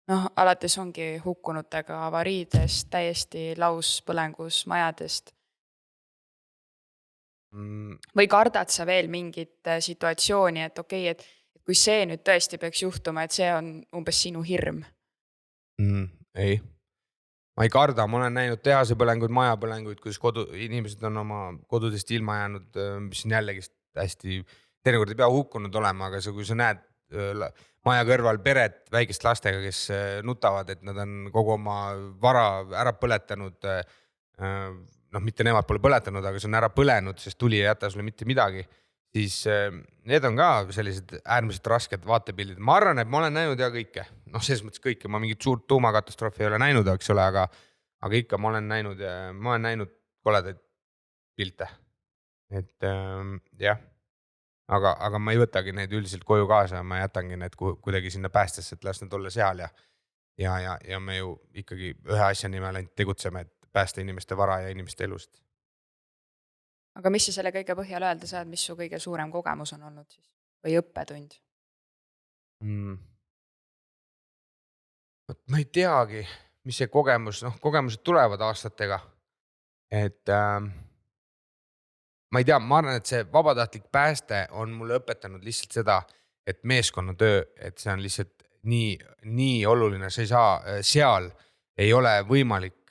Alates ongi hukkunutega avariidest, täiesti lauspõlengus majadest. Või kardad sa veel mingit situatsiooni, et et kui see nüüd tõesti peaks juhtuma, et see on umbes sinu hirm? Ei, ma ei karda, ma olen näinud tehasepõlenguid, majapõlenguid, kus inimesed on oma kodudest ilma jäänud, mis on jällegi hästi, teinekord ei pea hukkunud olema, aga kui sa näed maja kõrval peret väikest lastega, kes nutavad, et nad on kogu oma vara ära põletanud, mitte nemad pole põletanud, aga see on ära põlenud, sest tuli ei jäta sulle mitte midagi, siis need on ka sellised äärmiselt rasked vaatepildid. Ma arvan, et ma olen näinud ja kõike. Selles mõttes kõike, ma mingit suurt tuumakatastroofi ei ole näinud, eks ole, aga ikka ma olen näinud koledaid pilte. Et jah, aga ma ei võtagi neid üldiselt koju kaasa, ma jätangi need kuidagi sinna päästesse, et las need olla seal ja me ju ikkagi ühe asja nimel ainult tegutseme, et päästa inimeste vara ja inimeste elust. Aga mis sa selle kõige põhjal öelda saad, mis su kõige suurem kogemus on olnud siis? Või õppetund? Ma ei teagi, mis see kogemused tulevad aastatega. et ma ei tea, ma arvan, et see vabatahtlik pääste on mulle õpetanud lihtsalt seda, et meeskonnatöö, et see on lihtsalt nii oluline, sa ei saa seal, ei ole võimalik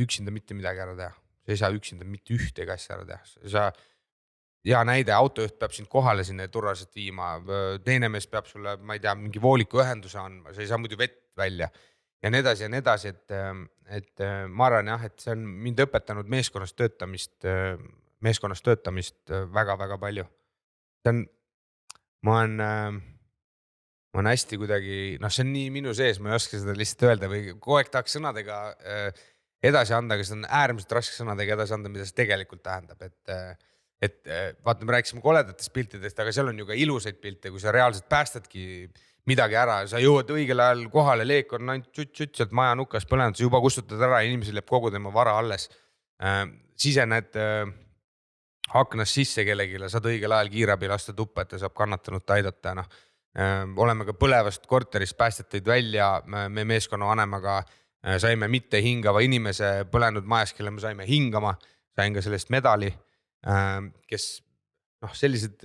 üksinda mitte midagi ära teha. Sa ei saa üksinda mitte ühtegi asja ära teha. Hea näide, autojuht peab sind kohale sinna turvaliselt viima, teine mees peab sulle, ma ei tea, mingi vooliku ühenduse andma, sa ei saa muidu vett välja ja nii edasi, et ma arvan jah, et see on mind õpetanud meeskonnas töötamist väga-väga palju. See on, ma olen hästi kuidagi, see on nii minu sees, ma ei oska seda lihtsalt öelda või kogu aeg tahaks sõnadega edasi anda, aga see on äärmiselt raske sõnadega edasi anda, mida see tegelikult tähendab, et vaata, me rääkisime koledatest piltidest, aga seal on ju ka ilusaid pilte, kui sa reaalselt päästadki midagi ära, sa jõuad õigel ajal kohale, leek on ainult tšut-tšut sealt maja nukas põlenud, sa juba kustutad ära, inimesel jääb kogu tema vara alles. Sisened aknast sisse kellegile, saad õigel ajal kiirabi lasta tuppa, et ta saab kannatanut aidata. Oleme ka põlevast korterist päästeteid välja, me meeskonna vanemaga saime mitte hingava inimese põlenud majas, kelle me saime hingama, sain ka sellest medali. Kes sellised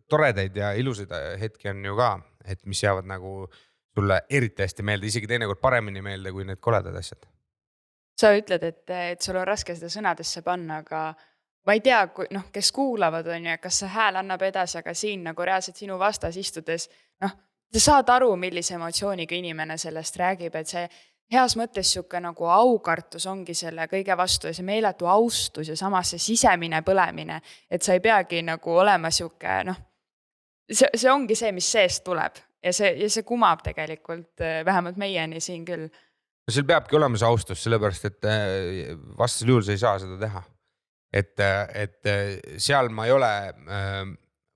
toredaid ja ilusaid hetki on ju ka, et mis jäävad nagu sulle eriti hästi meelde, isegi teinekord paremini meelde kui need koledad asjad. Sa ütled, et sul on raske seda sõnadesse panna, aga ma ei tea, kes kuulavad on ja kas see hääl annab edasi, aga siin nagu reaalselt sinu vastas istudes, sa saad aru, millise emotsiooniga inimene sellest räägib, et see heas mõttes siuke nagu aukartus ongi selle kõige vastu ja see meeletu austus ja samas see sisemine põlemine, et sa ei peagi nagu olema siuke, see ongi see, mis seest tuleb ja see kumab tegelikult vähemalt meieni siin küll. Seal peabki olema see austus, sellepärast, et vastasel juhul sa ei saa seda teha. Et seal ma ei ole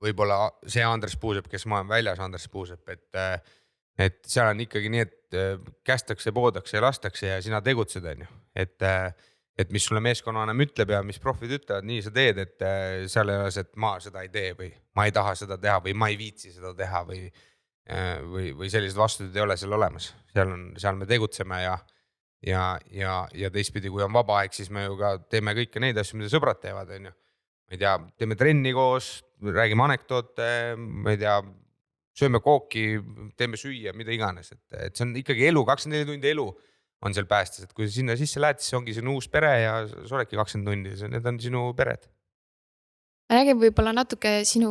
võib-olla see Andres Puusepp, kes ma olen väljas Andres Puusepp, et seal on ikkagi nii, et kästakse, poodakse ja lastakse ja sina tegutsed, on ju. Et mis sulle meeskonnavanem ütleb ja mis profid ütlevad, nii sa teed, et seal ei ole see, et ma seda ei tee või ma ei taha seda teha või ma ei viitsi seda teha või sellised vastused ei ole seal olemas. Seal me tegutseme ja teistpidi, kui on vaba aeg, siis me ju ka teeme kõike neid asju, mida sõbrad teevad, on ju. Ma ei tea, teeme trenni koos, räägime anekdoote, ma ei tea, sööme kooki, teeme süüa, mida iganes, et see on ikkagi elu, 24 tundi elu on seal päästes, et kui sa sinna sisse lähed, siis ongi sinu uus pere ja sa oledki 20 tundi, need on sinu pered. Räägime võib-olla natuke sinu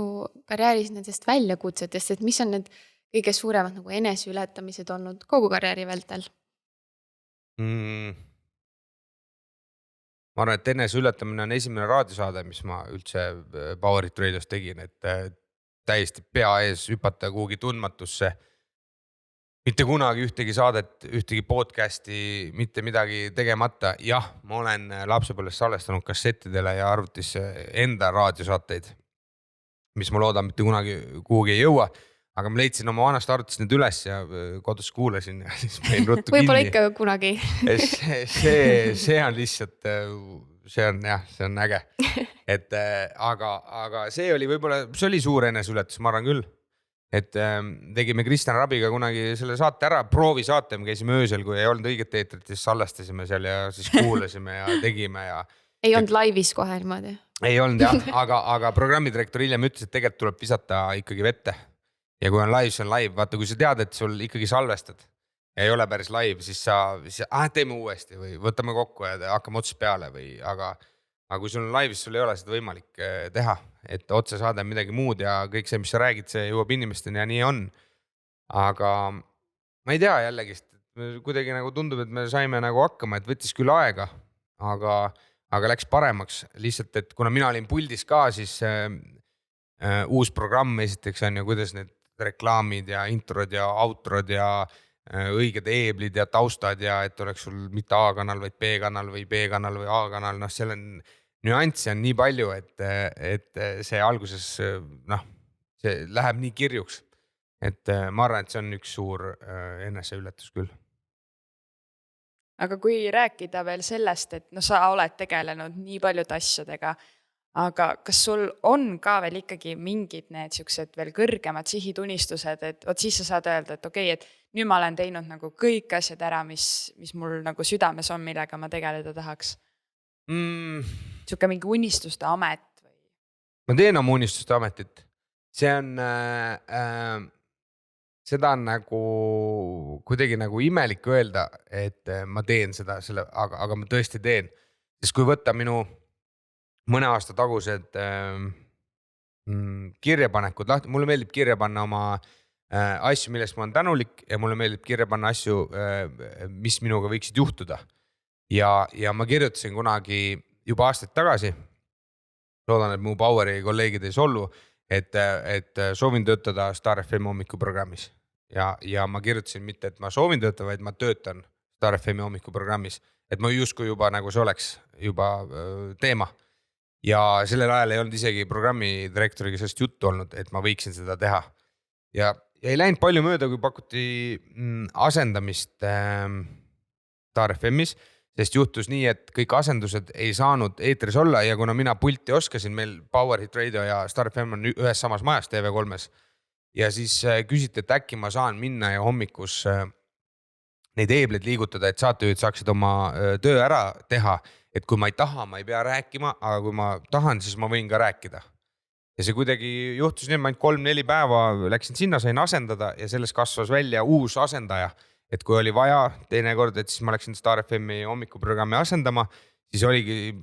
karjääris nendest väljakutsetest, et mis on need kõige suuremad nagu eneseületamised olnud kogu karjääri vältel? Ma arvan, et eneseületamine on esimene raadiosaade, mis ma üldse Power It Radios tegin, et täiesti pea ees hüpata kuhugi tundmatusse. Mitte kunagi ühtegi saadet, ühtegi podcasti, mitte midagi tegemata. Jah, ma olen lapsepõlves salvestanud kassettidele ja arvutisse enda raadiosaateid, mis ma loodan mitte kunagi kuhugi ei jõua. Aga ma leidsin oma vanast arvutist need üles ja kodus kuulasin ja siis panin ruttu kinni. Võib-olla ikka kunagi. See on lihtsalt, see on äge. Aga see oli võib-olla, see oli suur eneseületus, ma arvan küll. Et tegime Kristjan Rabiga kunagi selle saate ära, proovisaate, me käisime öösel, kui ei olnud õiget eetrit, siis salvestasime seal ja siis kuulasime ja tegime ja ei olnud laivis kohe niimoodi? Ei olnud jah, aga programmidirektor hiljem ütles, et tegelikult tuleb visata ikkagi vette. Ja kui on live, see on live. Vaata, kui sa tead, et sul ikkagi salvestad ja ei ole päris live, siis teeme uuesti või võtame kokku ja hakkame otsast peale aga kui sul on live, siis sul ei ole seda võimalik teha, et otsesaade on midagi muud ja kõik see, mis sa räägid, see jõuab inimesteni ja nii on. Aga ma ei tea jällegi, kuidagi nagu tundub, et me saime nagu hakkama, et võttis küll aega, aga läks paremaks lihtsalt, et kuna mina olin puldis ka, siis uus programm esiteks on ju, kuidas need reklaamid ja introd ja outrod ja õiged eeblid ja taustad ja et oleks sul mitte A-kanal, vaid B-kanal või B-kanal või A-kanal, seal on nüansse on nii palju, et see alguses, see läheb nii kirjuks, et ma arvan, et see on üks suur eneseületus küll. Aga kui rääkida veel sellest, et sa oled tegelenud nii paljude asjadega, aga kas sul on ka veel ikkagi mingid need siuksed veel kõrgemad sihitunistused, et siis sa saad öelda, et okei, et nüüd ma olen teinud nagu kõik asjad ära, mis mul nagu südames on, millega ma tegeleda tahaks? Siuke mingi unistuste amet või? Ma teen oma unistuste ametit. See on, seda on nagu kuidagi nagu imelik öelda, et ma teen seda, aga ma tõesti teen. Sest kui võtta minu mõne aasta tagused kirjapanekud lahti, mulle meeldib kirja panna oma asju, millest ma olen tänulik ja mulle meeldib kirja panna asju, mis minuga võiksid juhtuda. Ja ma kirjutasin kunagi juba aastaid tagasi, loodan, et mu Poweri kolleegid ei solvu, et soovin töötada Star FM hommikuprogrammis. Ja ma kirjutasin mitte, et ma soovin töötada, vaid ma töötan Star FM hommikuprogrammis. Et ma justkui juba nagu see oleks juba teema. Ja sellel ajal ei olnud isegi programmi direktoriga sellest juttu olnud, et ma võiksin seda teha. Ja ei läinud palju mööda, kui pakuti asendamist Star FM-is, sest juhtus nii, et kõik asendused ei saanud eetris olla ja kuna mina pulti oskasin, meil Power Hit Radio ja Star FM on ühes samas majas TV3-s ja siis küsiti, et äkki ma saan minna ja hommikus neid eebleid liigutada, et saatejuhid saaksid oma töö ära teha, et kui ma ei taha, ma ei pea rääkima, aga kui ma tahan, siis ma võin ka rääkida. Ja see kuidagi juhtus nii, ma ainult 3-4 päeva läksin sinna, sain asendada ja sellest kasvas välja uus asendaja. Et kui oli vaja teinekord, et siis ma läksin Star FM-i hommikuprogrammi asendama, siis oligi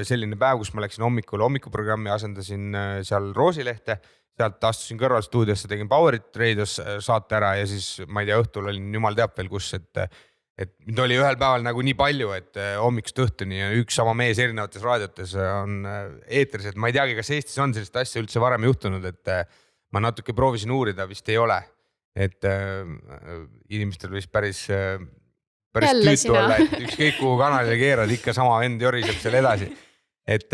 selline päev, kus ma läksin hommikuprogrammi, asendasin seal Roosilehte, sealt astusin kõrvalstuudiosse, tegin Power Hit Radios saate ära ja siis ma ei tea, õhtul olin jumal teab veel kus, et mind oli ühel päeval nagu nii palju, et hommikust õhtuni ja üks sama mees erinevates raadiotes on eetris, et ma ei teagi, kas Eestis on sellist asja üldse varem juhtunud, et ma natuke proovisin uurida, vist ei ole. Et inimestel vist päris tüütu olla, et ükskõik kuhu kanalile keerad, ikka sama vend joriseb seal edasi. Et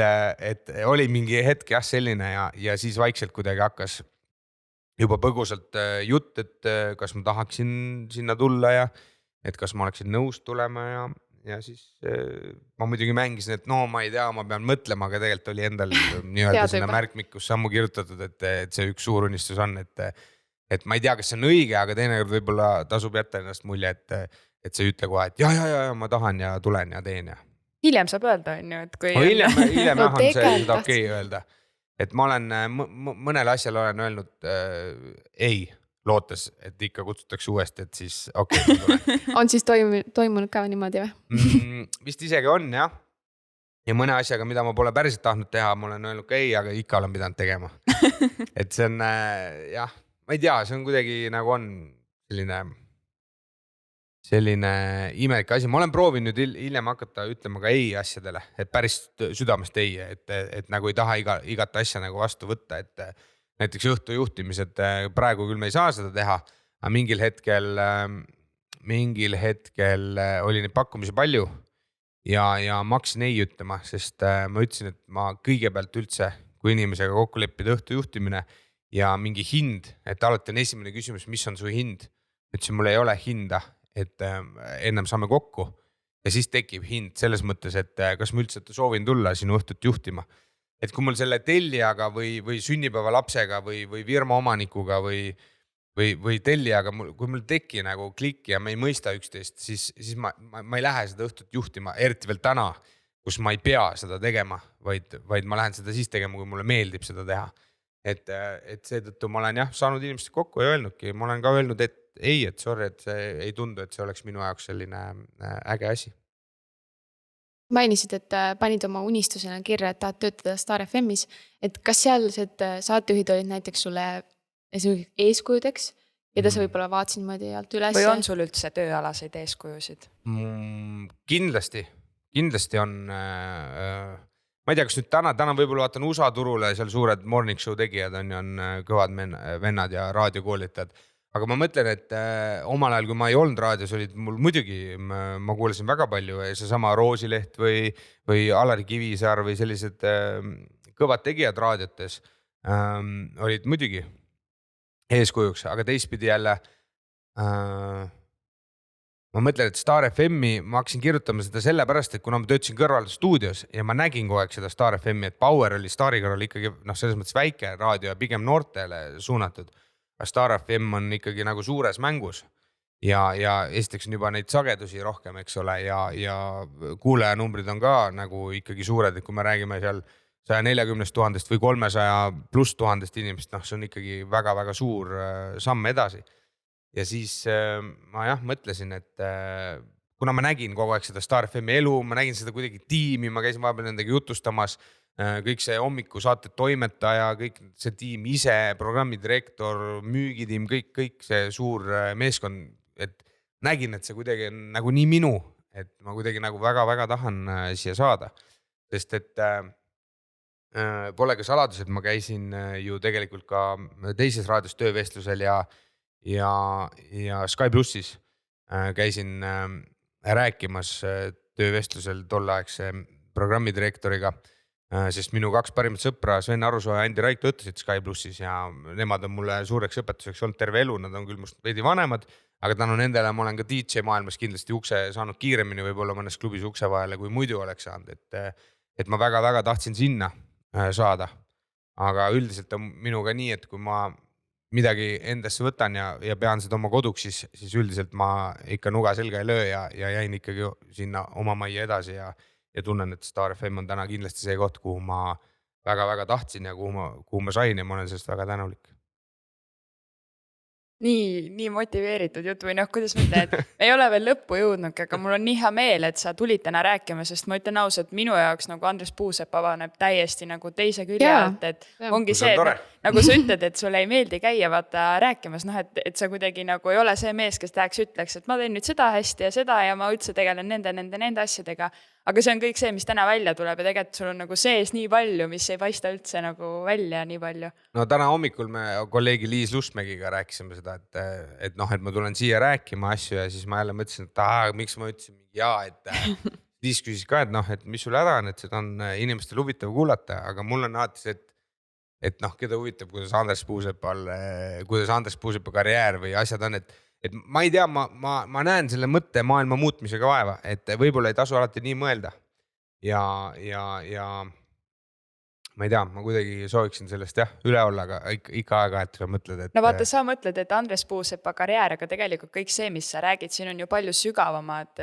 oli mingi hetk jah selline ja siis vaikselt kuidagi hakkas juba põgusalt jutt, et kas ma tahaksin sinna tulla ja et kas ma oleksin nõus tulema ja siis ma muidugi mängisin, et no ma ei tea, ma pean mõtlema, aga tegelikult oli endal nii-öelda sinna märkmikus sammu kirjutatud, et see üks suur unistus on, et ma ei tea, kas see on õige, aga teinekord võib-olla tasub jätta ennast mulje, et see ütle kohe, et ja ma tahan ja tulen ja teen ja. Hiljem saab öelda, on ju, et kui... Hiljem on seda okei öelda. Et ma olen mõnele asjale olen öelnud ei, lootes, et ikka kutsutakse uuesti, et siis okei. On siis toimunud ka niimoodi või? Vist isegi on, jah. Ja mõne asjaga, mida ma pole päriselt tahtnud teha, ma olen öelnud ka ei, aga ikka olen pidanud tegema. Et see on, jah, ma ei tea, see on kuidagi nagu on selline imelik asi. Ma olen proovinud hiljem hakata ütlema ka ei asjadele, et päris südamest ei, et nagu ei taha igat asja nagu vastu võtta, et näiteks õhtu juhtimised, praegu küll me ei saa seda teha, aga mingil hetkel oli neid pakkumisi palju ja ma hakkasin ei ütlema, sest ma ütlesin, et ma kõigepealt üldse, kui inimesega kokku leppida õhtu juhtimine ja mingi hind, et alati on esimene küsimus, mis on su hind, ütlesin, mul ei ole hinda, et ennem saame kokku ja siis tekib hind selles mõttes, et kas ma üldse soovin tulla sinu õhtut juhtima. Et kui mul selle tellijaga või sünnipäeva lapsega või firma omanikuga või tellijaga, kui mul teki nagu klikki ja me ei mõista üksteist, siis ma ei lähe seda õhtut juhtima, eriti veel täna, kus ma ei pea seda tegema, vaid ma lähen seda siis tegema, kui mulle meeldib seda teha. Et seetõttu ma olen jah saanud inimestega kokku ja öelnudki, ma olen ka öelnud, et ei, et sorry, et see ei tundu, et see oleks minu jaoks selline äge asi. Mainisid, et panid oma unistusena kirja, et tahad töötada Star FM-is, et kas sealsed saatejuhid olid näiteks sulle eeskujudeks, keda sa võib-olla vaatasid niimoodi alt üles? Või on sul üldse tööalaseid eeskujusid? Kindlasti on, ma ei tea, kas nüüd täna võib-olla vaatan USA turule, seal suured morning show tegijad on kõvad vennad ja raadiokoolitajad. Aga ma mõtlen, et omal ajal, kui ma ei olnud raadios, olid mul muidugi, ma kuulasin väga palju ja see sama Roosileht või Alari Kivisaar või sellised kõvad tegijad raadiotes olid muidugi eeskujuks, aga teistpidi jälle ma mõtlen, et Star FM-i ma hakkasin kirjutama seda sellepärast, et kuna ma töötasin kõrval stuudios ja ma nägin kogu aeg seda Star FM-i, et Power oli Stari kõrval ikkagi selles mõttes väike raadio ja pigem noortele suunatud. Star FM on ikkagi nagu suures mängus ja esiteks on juba neid sagedusi rohkem, eks ole, ja kuulajanumbrid on ka nagu ikkagi suured, et kui me räägime seal 140 000 või 300 pluss 1000 inimest, noh, see on ikkagi väga-väga suur samm edasi. Ja siis ma jah mõtlesin, et kuna ma nägin kogu aeg seda Star FM elu, ma nägin seda kuidagi tiimi, ma käisin vahepeal nendega jutustamas, kõik see hommikusaate toimetaja, kõik see tiim ise, programmidirektor, müügitiim, kõik see suur meeskond, et nägin, et see kuidagi on nagu nii minu, et ma kuidagi nagu väga-väga tahan siia saada, sest et pole ka saladus, et ma käisin ju tegelikult ka teises raadios töövestlusel ja Sky Plussis käisin rääkimas töövestlusel tolleaegse programmidirektoriga, sest minu 2 parimat sõpra Sven Arusoo ja Andi Raik töötasid Sky Plussis ja nemad on mulle suureks õpetuseks olnud terve elu, nad on küll must veidi vanemad, aga tänu nendele ma olen ka DJ maailmas kindlasti ukse saanud kiiremini võib-olla mõnes klubis ukse vahele, kui muidu oleks saanud, et ma väga-väga tahtsin sinna saada, aga üldiselt on minuga nii, et kui ma midagi endasse võtan ja pean seda oma koduks, siis üldiselt ma ikka nuga selga ei löö ja jäin ikkagi sinna oma majja edasi ja tunnen, et Star FM on täna kindlasti see koht, kuhu ma väga-väga tahtsin ja kuhu ma sain ja ma olen sellest väga tänulik. Nii motiveeritud jutt või noh, kuidas ma ütlen, et me ei ole veel lõppu jõudnudki, aga mul on nii hea meel, et sa tulid täna rääkima, sest ma ütlen ausalt, minu jaoks nagu Andres Puusepp avaneb täiesti nagu teise külje alt, et ongi see, nagu sa ütled, et sulle ei meeldi käia vaata rääkimas, noh, et sa kuidagi nagu ei ole see mees, kes ütleks, et ma teen nüüd seda hästi ja ma üldse tegelen nende asjadega, aga see on kõik see, mis täna välja tuleb ja tegelikult sul on nagu sees nii palju, mis ei paista üldse nagu välja nii palju. No täna hommikul me kolleegi Liis Lustmägiga rääkisime seda, et noh, et ma tulen siia rääkima asju ja siis ma jälle mõtlesin, et miks ma ütlesin et Liis küsis ka, et noh, et mis sul häda on, et seda on inimestel huvitav kuulata, aga mul on alati see, et noh, keda huvitab, kuidas Andres Puusepa karjäär või asjad on, et ma ei tea, ma näen selle mõtte maailma muutmisega vaeva, et võib-olla ei tasu alati nii mõelda ja ma ei tea, ma kuidagi sooviksin sellest üle olla, aga ikka aega, et sa mõtled, et... No vaata, sa mõtled, et Andres Puusepa karjäär, aga tegelikult kõik see, mis sa räägid, siin on ju palju sügavamad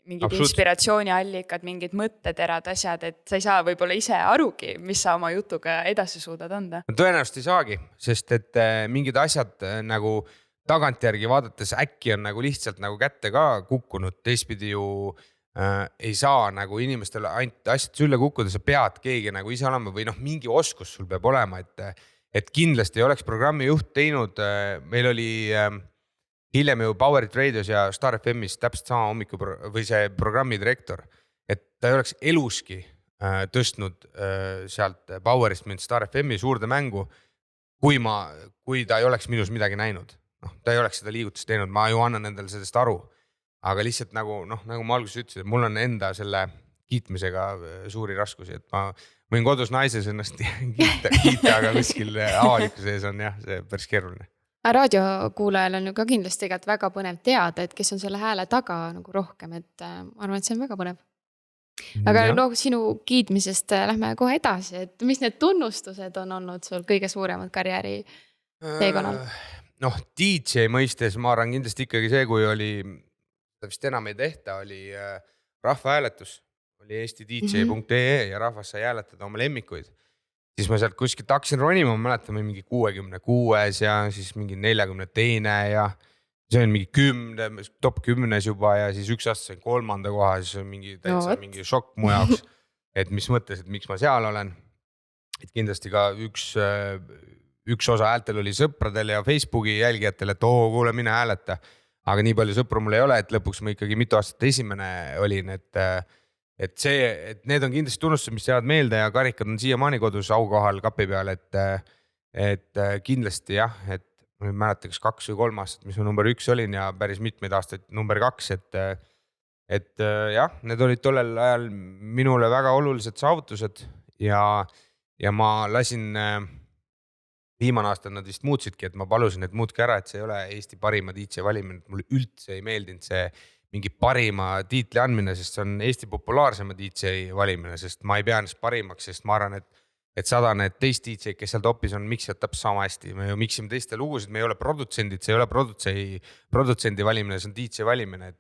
mingid inspiratsiooniallikad, mingid mõtteterad, asjad, et sa ei saa võib-olla ise arugi, mis sa oma jutuga edasi suudad anda. Tõenäoliselt ei saagi, sest et mingid asjad nagu tagantjärgi vaadates äkki on nagu lihtsalt nagu kätte ka kukkunud, teistpidi ju ei saa nagu inimestele ainult asjad sülle kukkuda, sa pead keegi nagu ise olema või noh, mingi oskus sul peab olema, et kindlasti ei oleks programmi juht teinud, meil oli hiljem ju Powerit Radios ja Star FM'is täpselt sama hommiku või see programmidirektor, et ta ei oleks eluski tõstnud sealt Powerist mind Star FM'i suurde mängu, kui ta ei oleks minus midagi näinud. No, ta ei oleks seda liigutust teinud, ma ju annan endale sellest aru, aga lihtsalt nagu ma alguses ütlesin, et mul on enda selle kiitmisega suuri raskusi, et ma võin kodus naises ennast kiita, aga kuskil avalikkuse ees on see päris keeruline. Raadiokuulajal on ju ka kindlasti tegelikult väga põnev teada, et kes on selle hääle taga nagu rohkem, et ma arvan, et see on väga põnev. Aga sinu kiitmisest lähme kohe edasi, et mis need tunnustused on olnud sul kõige suuremad karjääri teekonnal? Noh, DJ mõistes ma arvan kindlasti ikkagi see, kui oli, vist enam ei tehta, oli rahvahääletus, oli eestidj.ee ja rahvas sai hääletada oma lemmikuid. Siis ma sealt kuskilt hakkasin ronima, ma mäletame mingi 66 ja siis mingi 42 ja see on mingi 10, top 10 juba ja siis üks aasta sain 3. koha, siis on mingi täitsa mingi šokk mu jaoks, et mis mõttes, et miks ma seal olen. Et kindlasti ka üks osa häältel oli sõpradel ja Facebooki jälgijatel, et kuule, mine hääleta. Aga nii palju sõpru mul ei ole, et lõpuks ma ikkagi mitu aastat esimene olin, et need on kindlasti tunnustused, mis jäävad meelde ja karikad on siiamaani kodus aukohal kapi peal, et kindlasti jah, et ma ei mäleta, kas 2 või 3 aastat, mis ma number 1 olin ja päris mitmeid aastaid number 2, et jah, need olid tollel ajal minule väga olulised saavutused ja ma lasin viimane aasta nad vist muutsidki, et ma palusin, et muutke ära, et see ei ole Eesti parima DJ valimine, et mulle üldse ei meeldinud see mingi parima tiitli andmine, sest see on Eesti populaarsema DJ valimine, sest ma ei pea ennast parimaks, sest ma arvan, et 100 need teist DJ-d, kes seal topis on, miksivad täpselt sama hästi, me ju miksime teiste lugusid, me ei ole produtsendid, see ei ole produtsendi valimine, see on DJ valimine,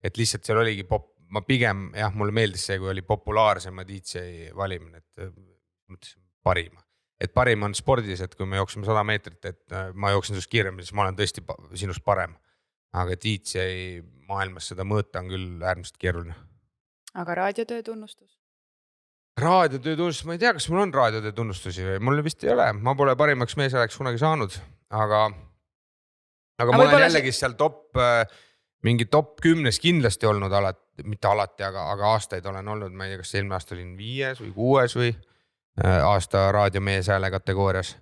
et lihtsalt seal oligi ma pigem jah, mulle meeldis see, kui oli populaarsema DJ valimine, et mõtlesin parima. Et parim on spordis, et kui me jooksime 100 meetrit, et ma jooksin sinust kiiremini, siis ma olen tõesti sinust parem. Aga DJ maailmas seda mõõta on küll äärmiselt keeruline. Aga raadiotöö tunnustus? Raadiotöö tunnustus, ma ei tea, kas mul on raadiotöö tunnustusi või mul vist ei ole. Ma pole parimaks meesaleks kunagi saanud, aga ma olen jällegi seal mingi top 10 kindlasti olnud alati, mitte alati, aga aastaid olen olnud, ma ei tea, kas eelmine aasta olin 5 või 6 või aasta raadiomeeshääle kategoorias.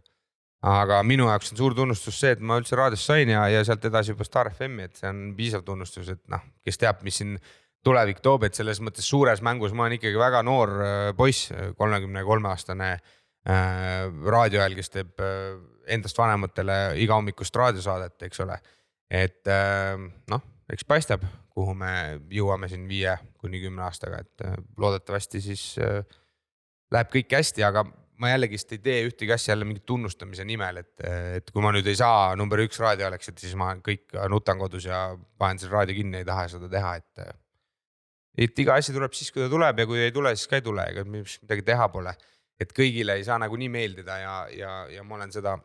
Aga minu jaoks on suur tunnustus see, et ma üldse raadios sain ja sealt edasi juba Star FM-i, et see on piisav tunnustus, et kes teab, mis siin tulevik toob, et selles mõttes suures mängus ma olen ikkagi väga noor poiss, 33-aastane raadioajal, kes teeb endast vanematele iga hommikust raadiosaadet, eks ole. Et eks paistab, kuhu me jõuame siin 5-10 aastaga, et loodetavasti siis läheb kõik hästi, aga ma jällegist ei tee ühtegi asja jälle mingi tunnustamise nimel, et kui ma nüüd ei saa number 1 raadio oleks, et siis ma kõik nutan kodus ja panen selle raadio kinni, ei taha seda teha, et iga asi tuleb siis, kui ta tuleb ja kui ei tule, siis ka ei tule, ega midagi teha pole. Et kõigile ei saa nagu nii meeldida ja ma olen seda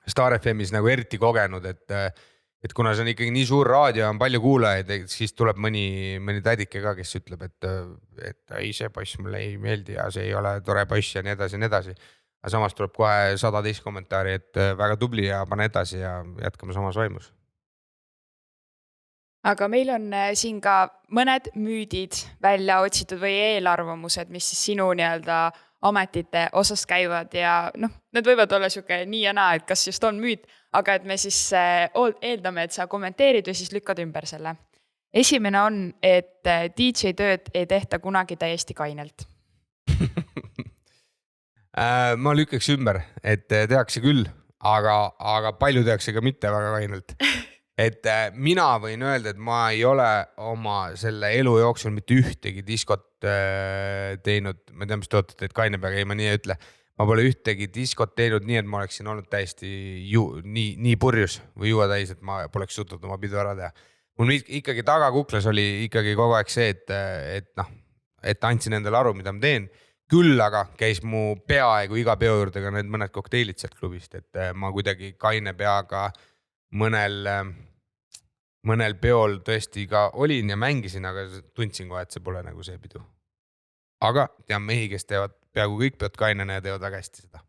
Star FM-is nagu eriti kogenud, et kuna see on ikkagi nii suur raadio, on palju kuulajaid, siis tuleb mõni tädike ka, kes ütleb, et ei, see poiss mulle ei meeldi ja see ei ole tore poiss ja nii edasi ja nii edasi. Aga samas tuleb kohe 100 teist kommentaari, et väga tubli ja pane edasi ja jätkame samas vaimus. Aga meil on siin ka mõned müüdid välja otsitud või eelarvamused, mis siis sinu nii-öelda ametite osas käivad ja need võivad olla siuke nii ja naa, et kas just on müüd, aga et me siis eeldame, et sa kommenteerid või siis lükkad ümber selle. Esimene on, et DJ tööd ei tehta kunagi täiesti kainelt. Ma lükkaks ümber, et tehakse küll, aga palju tehakse ka mitte väga kainelt. Et mina võin öelda, et ma ei ole oma selle elu jooksul mitte ühtegi diskot teinud, ma tean, mis te ootate, et kaine peaga, ei ma nii ei ütle. Ma pole ühtegi diskot teinud nii, et ma oleksin olnud täiesti nii purjus või juua täis, et ma poleks suutnud oma pidu ära teha. Mul ikkagi tagakuklas oli ikkagi kogu aeg see, et andsin endale aru, mida ma teen. Küll aga käis mu peaaegu iga peo juurde ka need mõned kokteilid sealt klubist, et ma kuidagi kaine peaga mõnel peol tõesti ka olin ja mängisin, aga tundsin kohe, et see pole nagu see pidu. Aga tean mehi, kes teevad peaaegu kõik peod kainena ja teevad väga hästi seda.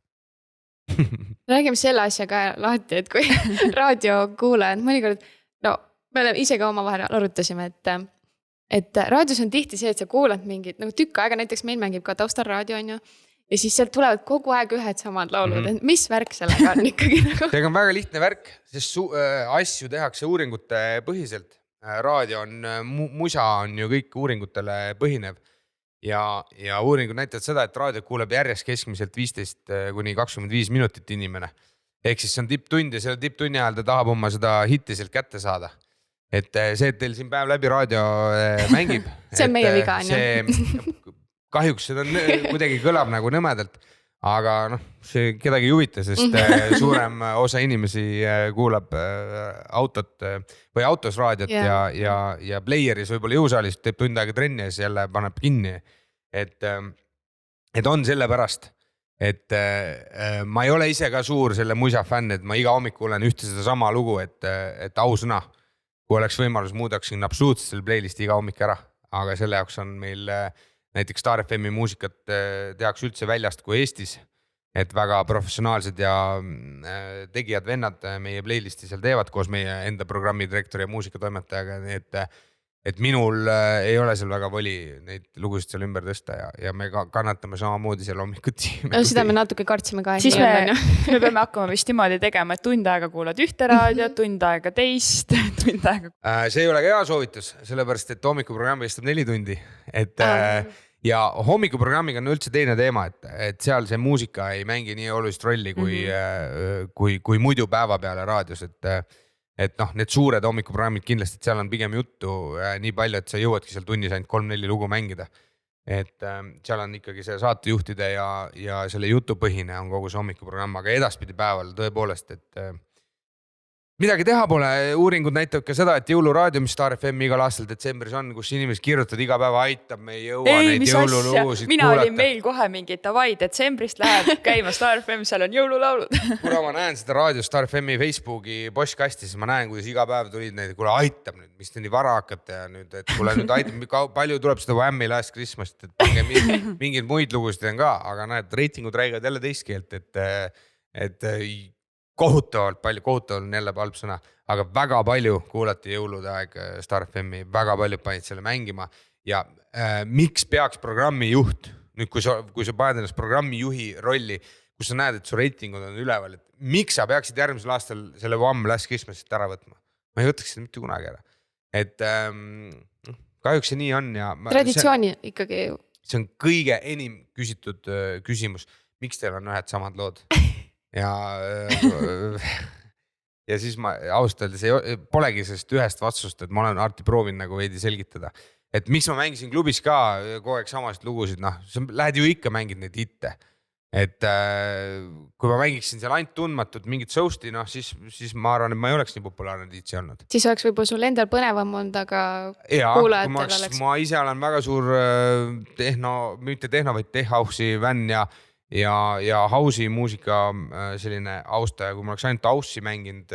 Räägime selle asja ka lahti, et kui raadiokuulajad mõnikord, me oleme ise ka omavahel arutasime, et raadios on tihti see, et sa kuulad mingit, nagu tükk aega, näiteks meil mängib ka taustal raadio on ju, ja siis sealt tulevad kogu aeg ühed samad laulud, et mis värk sellega on ikkagi nagu? See on väga lihtne värk, sest asju tehakse uuringute põhiselt. Raadio on, musa on ju kõik uuringutele põhinev ja uuringud näitavad seda, et raadio kuuleb järjest keskmiselt 15-25 minutit inimene. Ehk siis see on tipptund ja selle tipptunni ajal ta tahab oma seda hitti sealt kätte saada. Et see, et teil siin päev läbi raadio mängib. See on meie viga, on ju. Kahjuks seda kuidagi kõlab nagu nõmedalt, aga see kedagi ei huvita, sest suurem osa inimesi kuulab autot või autos raadiot ja playeris võib-olla jõusaalis teeb tund aega trenni ja siis jälle paneb kinni. Et on selle pärast, et ma ei ole ise ka suur selle musa fänn, et ma iga hommik kuulen ühte seda sama lugu, et ausõna, kui oleks võimalus muudaksin absoluutselt selle playlisti iga hommik ära, aga selle jaoks on meil näiteks Star FM-i muusikat tehakse üldse väljast kui Eestis, et väga professionaalsed ja tegijad vennad meie playlisti seal teevad koos meie enda programmi direktori ja muusikatoimetajaga, et minul ei ole seal väga voli neid lugusid seal ümber tõsta ja me kannatame samamoodi seal hommikuti. Seda me natuke kartsime ka. Siis me peame hakkama vist niimoodi tegema, et tund aega kuulad ühte raadiot, tund aega teist, tund aega. See ei ole ka hea soovitus, sellepärast, et hommikuprogrammi kestab 4 tundi, ja hommikuprogrammiga on üldse teine teema, et seal see muusika ei mängi nii olulist rolli kui muidu päeva peale raadios, et need suured hommikuprogrammid kindlasti, et seal on pigem juttu nii palju, et sa jõuadki seal tunnis ainult 3-4 lugu mängida. et seal on ikkagi see saatejuhtide ja selle jutupõhine on kogu see hommikuprogramm, aga edaspidi päeval tõepoolest, et midagi teha pole, uuringud näitavad ka seda, et jõuluraadio, mis Star FM igal aastal detsembris on, kus inimesed kirjutavad iga päeva aitab, me ei jõua neid jõululugusid mina kuulata. olin meil kohe mingi davai, detsembrist läheb käima Star FM, seal on jõululaulud. Kuna ma näen seda raadio Star FM-i Facebooki postkasti, siis ma näen, kuidas iga päev tulid neid, kuule aitab nüüd, mis te nii vara hakkate ja nüüd, et kuule nüüd aitab, palju tuleb seda Whammy Last Christmas't, et pange mingeid muid lugusid on ka, aga näed, reitingud räägivad jälle teist keelt, et kohutavalt on jälle halb sõna, aga väga palju kuulati jõulude aeg Star FM-i, väga palju panid selle mängima ja miks peaks programmi juht, nüüd kui sa paned ennast programmi juhi rolli, kus sa näed, et su reitingud on üleval, et miks sa peaksid järgmisel aastal selle One Last Christmas'it ära võtma? Ma ei võtaks seda mitte kunagi ära. Et kahjuks see nii on ja traditsiooni ikkagi. See on kõige enim küsitud küsimus, miks teil on ühed samad lood? Ja siis ma ausalt öeldes polegi sellest ühest vastust, et ma olen Arti proovin nagu veidi selgitada, et miks ma mängisin klubis ka kogu aeg samast lugusid, sa lähed ju ikka mängid neid hitte, et kui ma mängiksin seal ainult tundmatut mingit showsti, siis ma arvan, et ma ei oleks nii populaarne DJ olnud. Siis oleks võib-olla sul endal põnevam olnud, aga kuulajatel oleks. Ma ise olen väga suur mitte tehno, vaid tech house'i vänn ja house'i muusika selline austaja, kui ma oleks ainult house'i mänginud,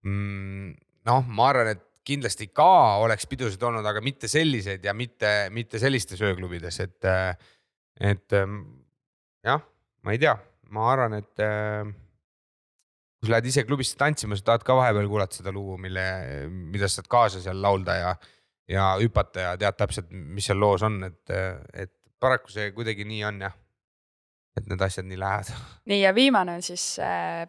ma arvan, et kindlasti ka oleks pidusid olnud, aga mitte sellised ja mitte sellistes ööklubides, et jah, ma ei tea, ma arvan, et kui sa lähed ise klubisse tantsima, sa tahad ka vahepeal kuulata seda lugu, mida sa saad kaasa seal laulda ja hüpata ja tead täpselt, mis seal loos on, et paraku see kuidagi nii on jah. Et need asjad nii lähevad. Nii ja viimane on siis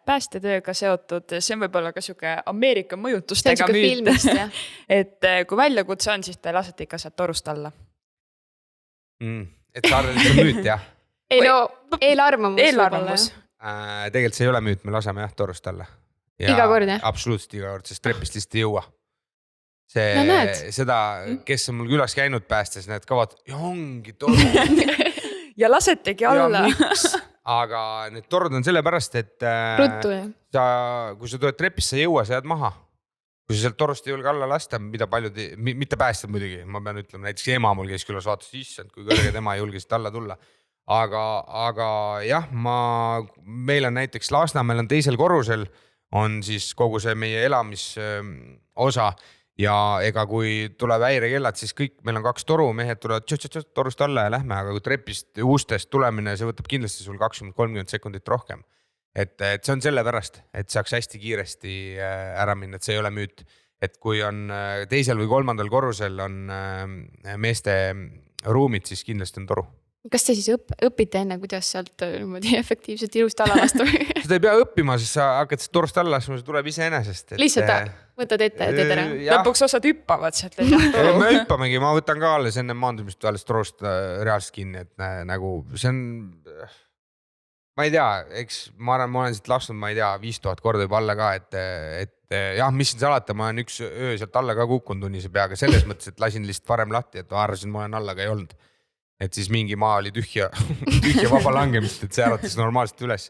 päästetööga seotud, see on võib-olla ka siuke Ameerika mõjutustega müüt, et kui väljakutse on, siis te lasete ikka sealt torust alla. Et sa arvad, et see on müüt, jah? Ei no, eelarvamus. Tegelikult see ei ole müüt, me laseme jah torust alla. Iga kord, jah? Absoluutselt iga kord, sest trepist lihtsalt ei jõua. Seda, kes on mul külas käinud päästes, need kavad, ja ongi toru. Ja lasetegi alla. Aga need torud on selle pärast, et Ruttu, kui sa tuled trepist, sa ei jõua, sa jääd maha. Kui sa sealt torust ei julge alla lasta, mida paljud, mitte päästjad muidugi, ma pean ütlema, näiteks ema mul käis külas vaatas, issand, kui kõrge tema ei julge siit alla tulla. Aga jah, meil on näiteks Lasnamäel on teisel korrusel, on siis kogu see meie elamisosa. Ja ega kui tuleb häirekellad, siis kõik, meil on 2 toru, mehed tulevad torust alla ja lähme, aga kui trepist ustest tulemine, see võtab kindlasti sul 20-30 sekundit rohkem. Et see on selle pärast, et saaks hästi kiiresti ära minna, et see ei ole müüt. Et kui on teisel või 3. korrusel on meeste ruumid, siis kindlasti on toru. Kas te siis õpite enne, kuidas sealt niimoodi efektiivselt ilusti alla lasta? Seda ei pea õppima, siis sa hakkad torust alla, siis tuleb iseenesest. Lihtsalt võtad ette ja teed ära. Lõpuks osad hüppavad sealt. Me hüppamegi, ma võtan ka alles enne maandumist alles torust reaalselt kinni, et nagu see on, ma ei tea, eks ma arvan, ma olen siit lasknud, ma ei tea, 5000 korda juba alla ka, et jah, mis siin salata, ma olen üks öö sealt alla ka kukkunud unise peaga, selles mõttes, et lasin lihtsalt varem lahti, et arvasin, ma olen alla ka ei olnud. Et siis mingi maa oli tühja vaba langemist, et see äratas normaalselt üles.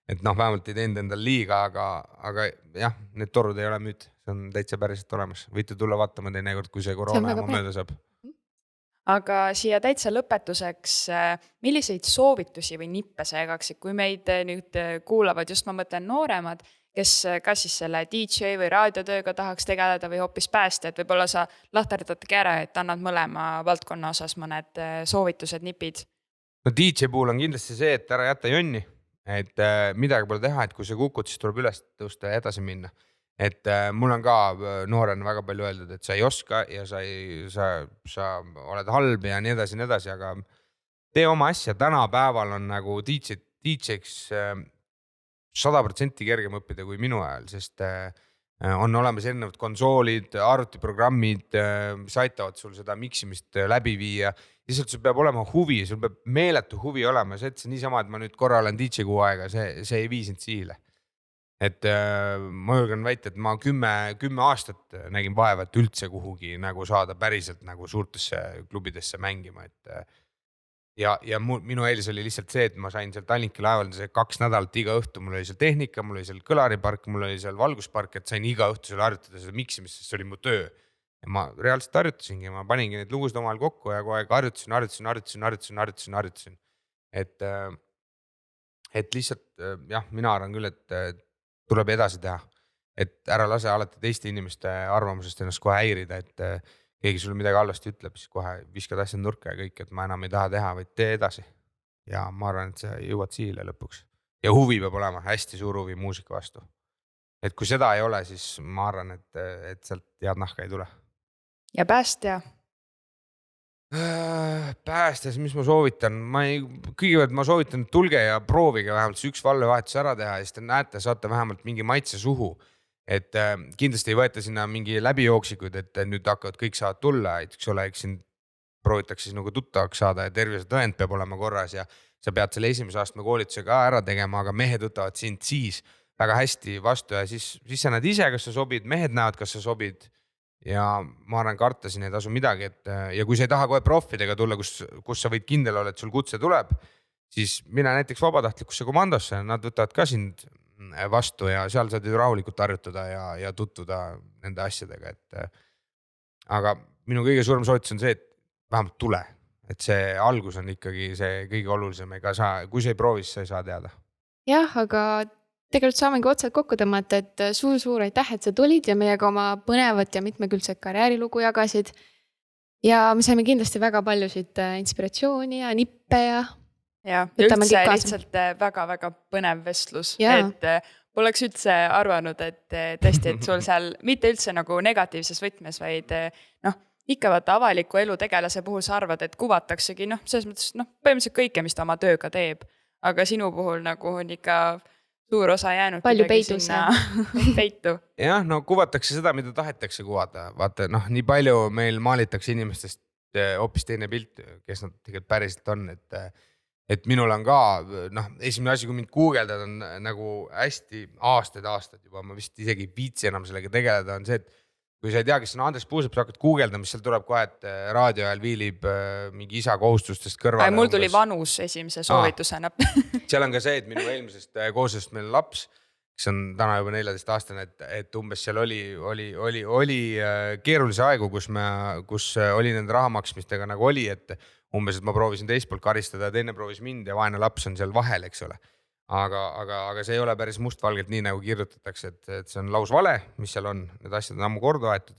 Et vähemalt ei teinud endal liiga, aga jah, need torud ei ole müüt, see on täitsa päriselt olemas. Võite tulla vaatama teinekord, kui see koroona mööda saab. Aga siia täitsa lõpetuseks, milliseid soovitusi või nippe sa jagaksid, kui meid nüüd kuulavad, just ma mõtlen nooremad, kes kas siis selle DJ või raadiotööga tahaks tegeleda või hoopis päästa, et võib-olla sa lahterdadki ära, et annad mõlema valdkonna osas mõned soovitused, nipid. No DJ puhul on kindlasti see, et ära jätta jonni, et midagi pole teha, et kui sa kukud, siis tuleb üles tõusta ja edasi minna. Et mul on ka noorena väga palju öeldud, et sa ei oska ja sa oled halb ja nii edasi, aga tee oma asja. Tänapäeval on nagu DJ-ks 100% kergem õppida kui minu ajal, sest on olemas erinevad konsoolid, arvutiprogrammid, mis aitavad sul seda miksimist läbi viia. Lihtsalt sul peab olema huvi, sul peab meeletu huvi olema. See niisama, et ma nüüd korra olen DJ kuu aega, see ei vii sind siile. et ma julgen väita, et ma 10 aastat nägin vaeva, et üldse kuhugi nagu saada päriselt nagu suurtesse klubidesse mängima, et ja minu eelis oli lihtsalt see, et ma sain seal Tallinki laeval 2 nädalat iga õhtu, mul oli seal tehnika, mul oli seal kõlaripark, mul oli seal valguspark, et sain iga õhtu seal harjutada seda miksimist, sest see oli mu töö. Ja ma reaalselt harjutasingi, ma paningi neid lugusid omale kokku ja kogu aeg harjutasin. Et lihtsalt jah, mina arvan küll, et tuleb edasi teha. Et ära lase alati teiste inimeste arvamusest ennast kohe häirida, et keegi sulle midagi halvasti ütleb, siis kohe viskad asjad nurka ja kõik, et ma enam ei taha teha, vaid tee edasi. Ja ma arvan, et sa jõuad siile lõpuks. Ja huvi peab olema, hästi suur huvi muusika vastu. Et kui seda ei ole, siis ma arvan, et sealt head nahka ei tule. Ja päästja? Päästes, mis ma soovitan? Kõigepealt ma soovitan, et tulge ja proovige vähemalt üks valvevahetus ära teha ja siis te näete, saate vähemalt mingi maitse suhu. Et kindlasti ei võeta sinna mingi läbijooksikud, et nüüd hakkavad kõik saavad tulla, et eks ole, eks siin proovitakse sinuga tuttavaks saada ja tervise tõend peab olema korras ja sa pead selle esimese astme koolituse ka ära tegema, aga mehed võtavad sind siis väga hästi vastu ja siis sa näed ise, kas sa sobid, mehed näevad, kas sa sobid. Ja ma arvan, karta siin ei tasu midagi, et ja kui sa ei taha kohe profidega tulla, kus sa võid kindel olla, et sul kutse tuleb, siis mine näiteks vabatahtlikusse komandosse, nad võtavad ka sind vastu ja seal saad ju rahulikult harjutada ja tutvuda nende asjadega, et aga minu kõige suurem soovitus on see, et vähemalt tule, et see algus on ikkagi see kõige olulisem, ega kui sa ei proovi, siis sa ei saa teada. Jah, aga tegelikult saamegi otsad kokku tõmmata, et suur aitäh, et sa tulid ja meiega oma põnevat ja mitmekülgset karjäärilugu jagasid. Ja me saime kindlasti väga paljusid inspiratsiooni ja nippe ja üldse lihtsalt väga-väga põnev vestlus. Et poleks üldse arvanud, et tõesti, et sul seal mitte üldse nagu negatiivses võtmes, vaid ikka vaata avaliku elu tegelase puhul sa arvad, et kuvataksegi, selles mõttes, põhimõtteliselt kõike, mis ta oma tööga teeb. Aga sinu puhul nagu on ikka suur osa jäänud palju peitus peitu. Jah, kuvatakse seda, mida tahetakse kuvada. Vaata, nii palju meil maalitakse inimestest hoopis teine pilt, kes nad tegelikult päriselt on. Et minul on ka, esimene asi, kui mind guugeldad, on nagu hästi aastaid juba, ma vist isegi viitsi enam sellega tegeleda, on see, et kui sa ei tea, kes on Andres Puusepp, sa hakkad guugeldama, mis seal tuleb kohe, et raadio ajal viilib mingi isa kohustustest kõrvale. Mul tuli vanus esimese soovitusena. Seal on ka see, et minu eelmisest kooslusest meil laps, kes on täna juba 14 aastane, et umbes seal oli keerulise aegu, kus oli nende rahamaksmistega nagu oli, et umbes, et ma proovisin teist poolt karistada ja teine proovis mind ja vaene laps on seal vahel, eks ole. Aga see ei ole päris mustvalgelt nii nagu kirjutatakse, et see on laus vale, mis seal on, need asjad on ammu korda aetud.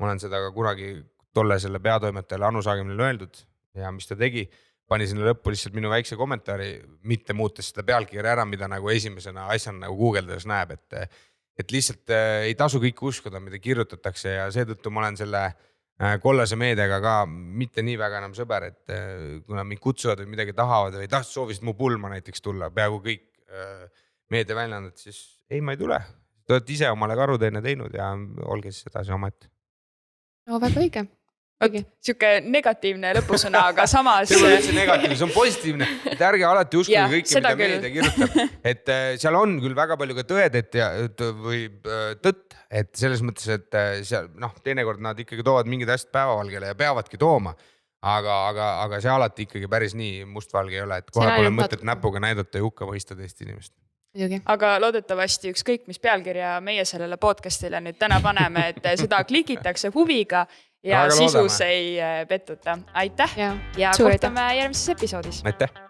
Ma olen seda ka kunagi tolle selle peatoimetajale Anu Saagemile öeldud ja mis ta tegi, pani sinna lõppu lihtsalt minu väikse kommentaari, mitte muutes seda pealkirja ära, mida nagu esimesena asjana nagu guugeldades näeb, et lihtsalt ei tasu kõik uskuda, mida kirjutatakse ja seetõttu ma olen selle kollase meediaga ka mitte nii väga enam sõber, et kui nad mind kutsuvad või midagi tahavad või soovisid mu pulma näiteks tulla, peaaegu kõik meediaväljaanded, siis ei, ma ei tule. Te olete ise omale karuteene teinud ja olge siis edasi omaette. No väga õige. Siuke negatiivne lõpusõna, aga samas see on negatiivne, see on positiivne, et ärge alati uskuge kõike, mida meedia kirjutab, et seal on küll väga palju ka tõedet või tõtt, et selles mõttes, et seal, teinekord nad ikkagi toovad mingid asjad päevavalgele ja peavadki tooma, aga see alati ikkagi päris nii mustvalge ei ole, et kohe pole mõtet näpuga näidata ja hukka mõista teist inimest. Aga loodetavasti ükskõik, mis pealkirja meie sellele podcastile nüüd täna paneme, et seda klikitakse huviga ja sisus ei petuta. Aitäh ja kohtame järgmises episoodis. Aitäh!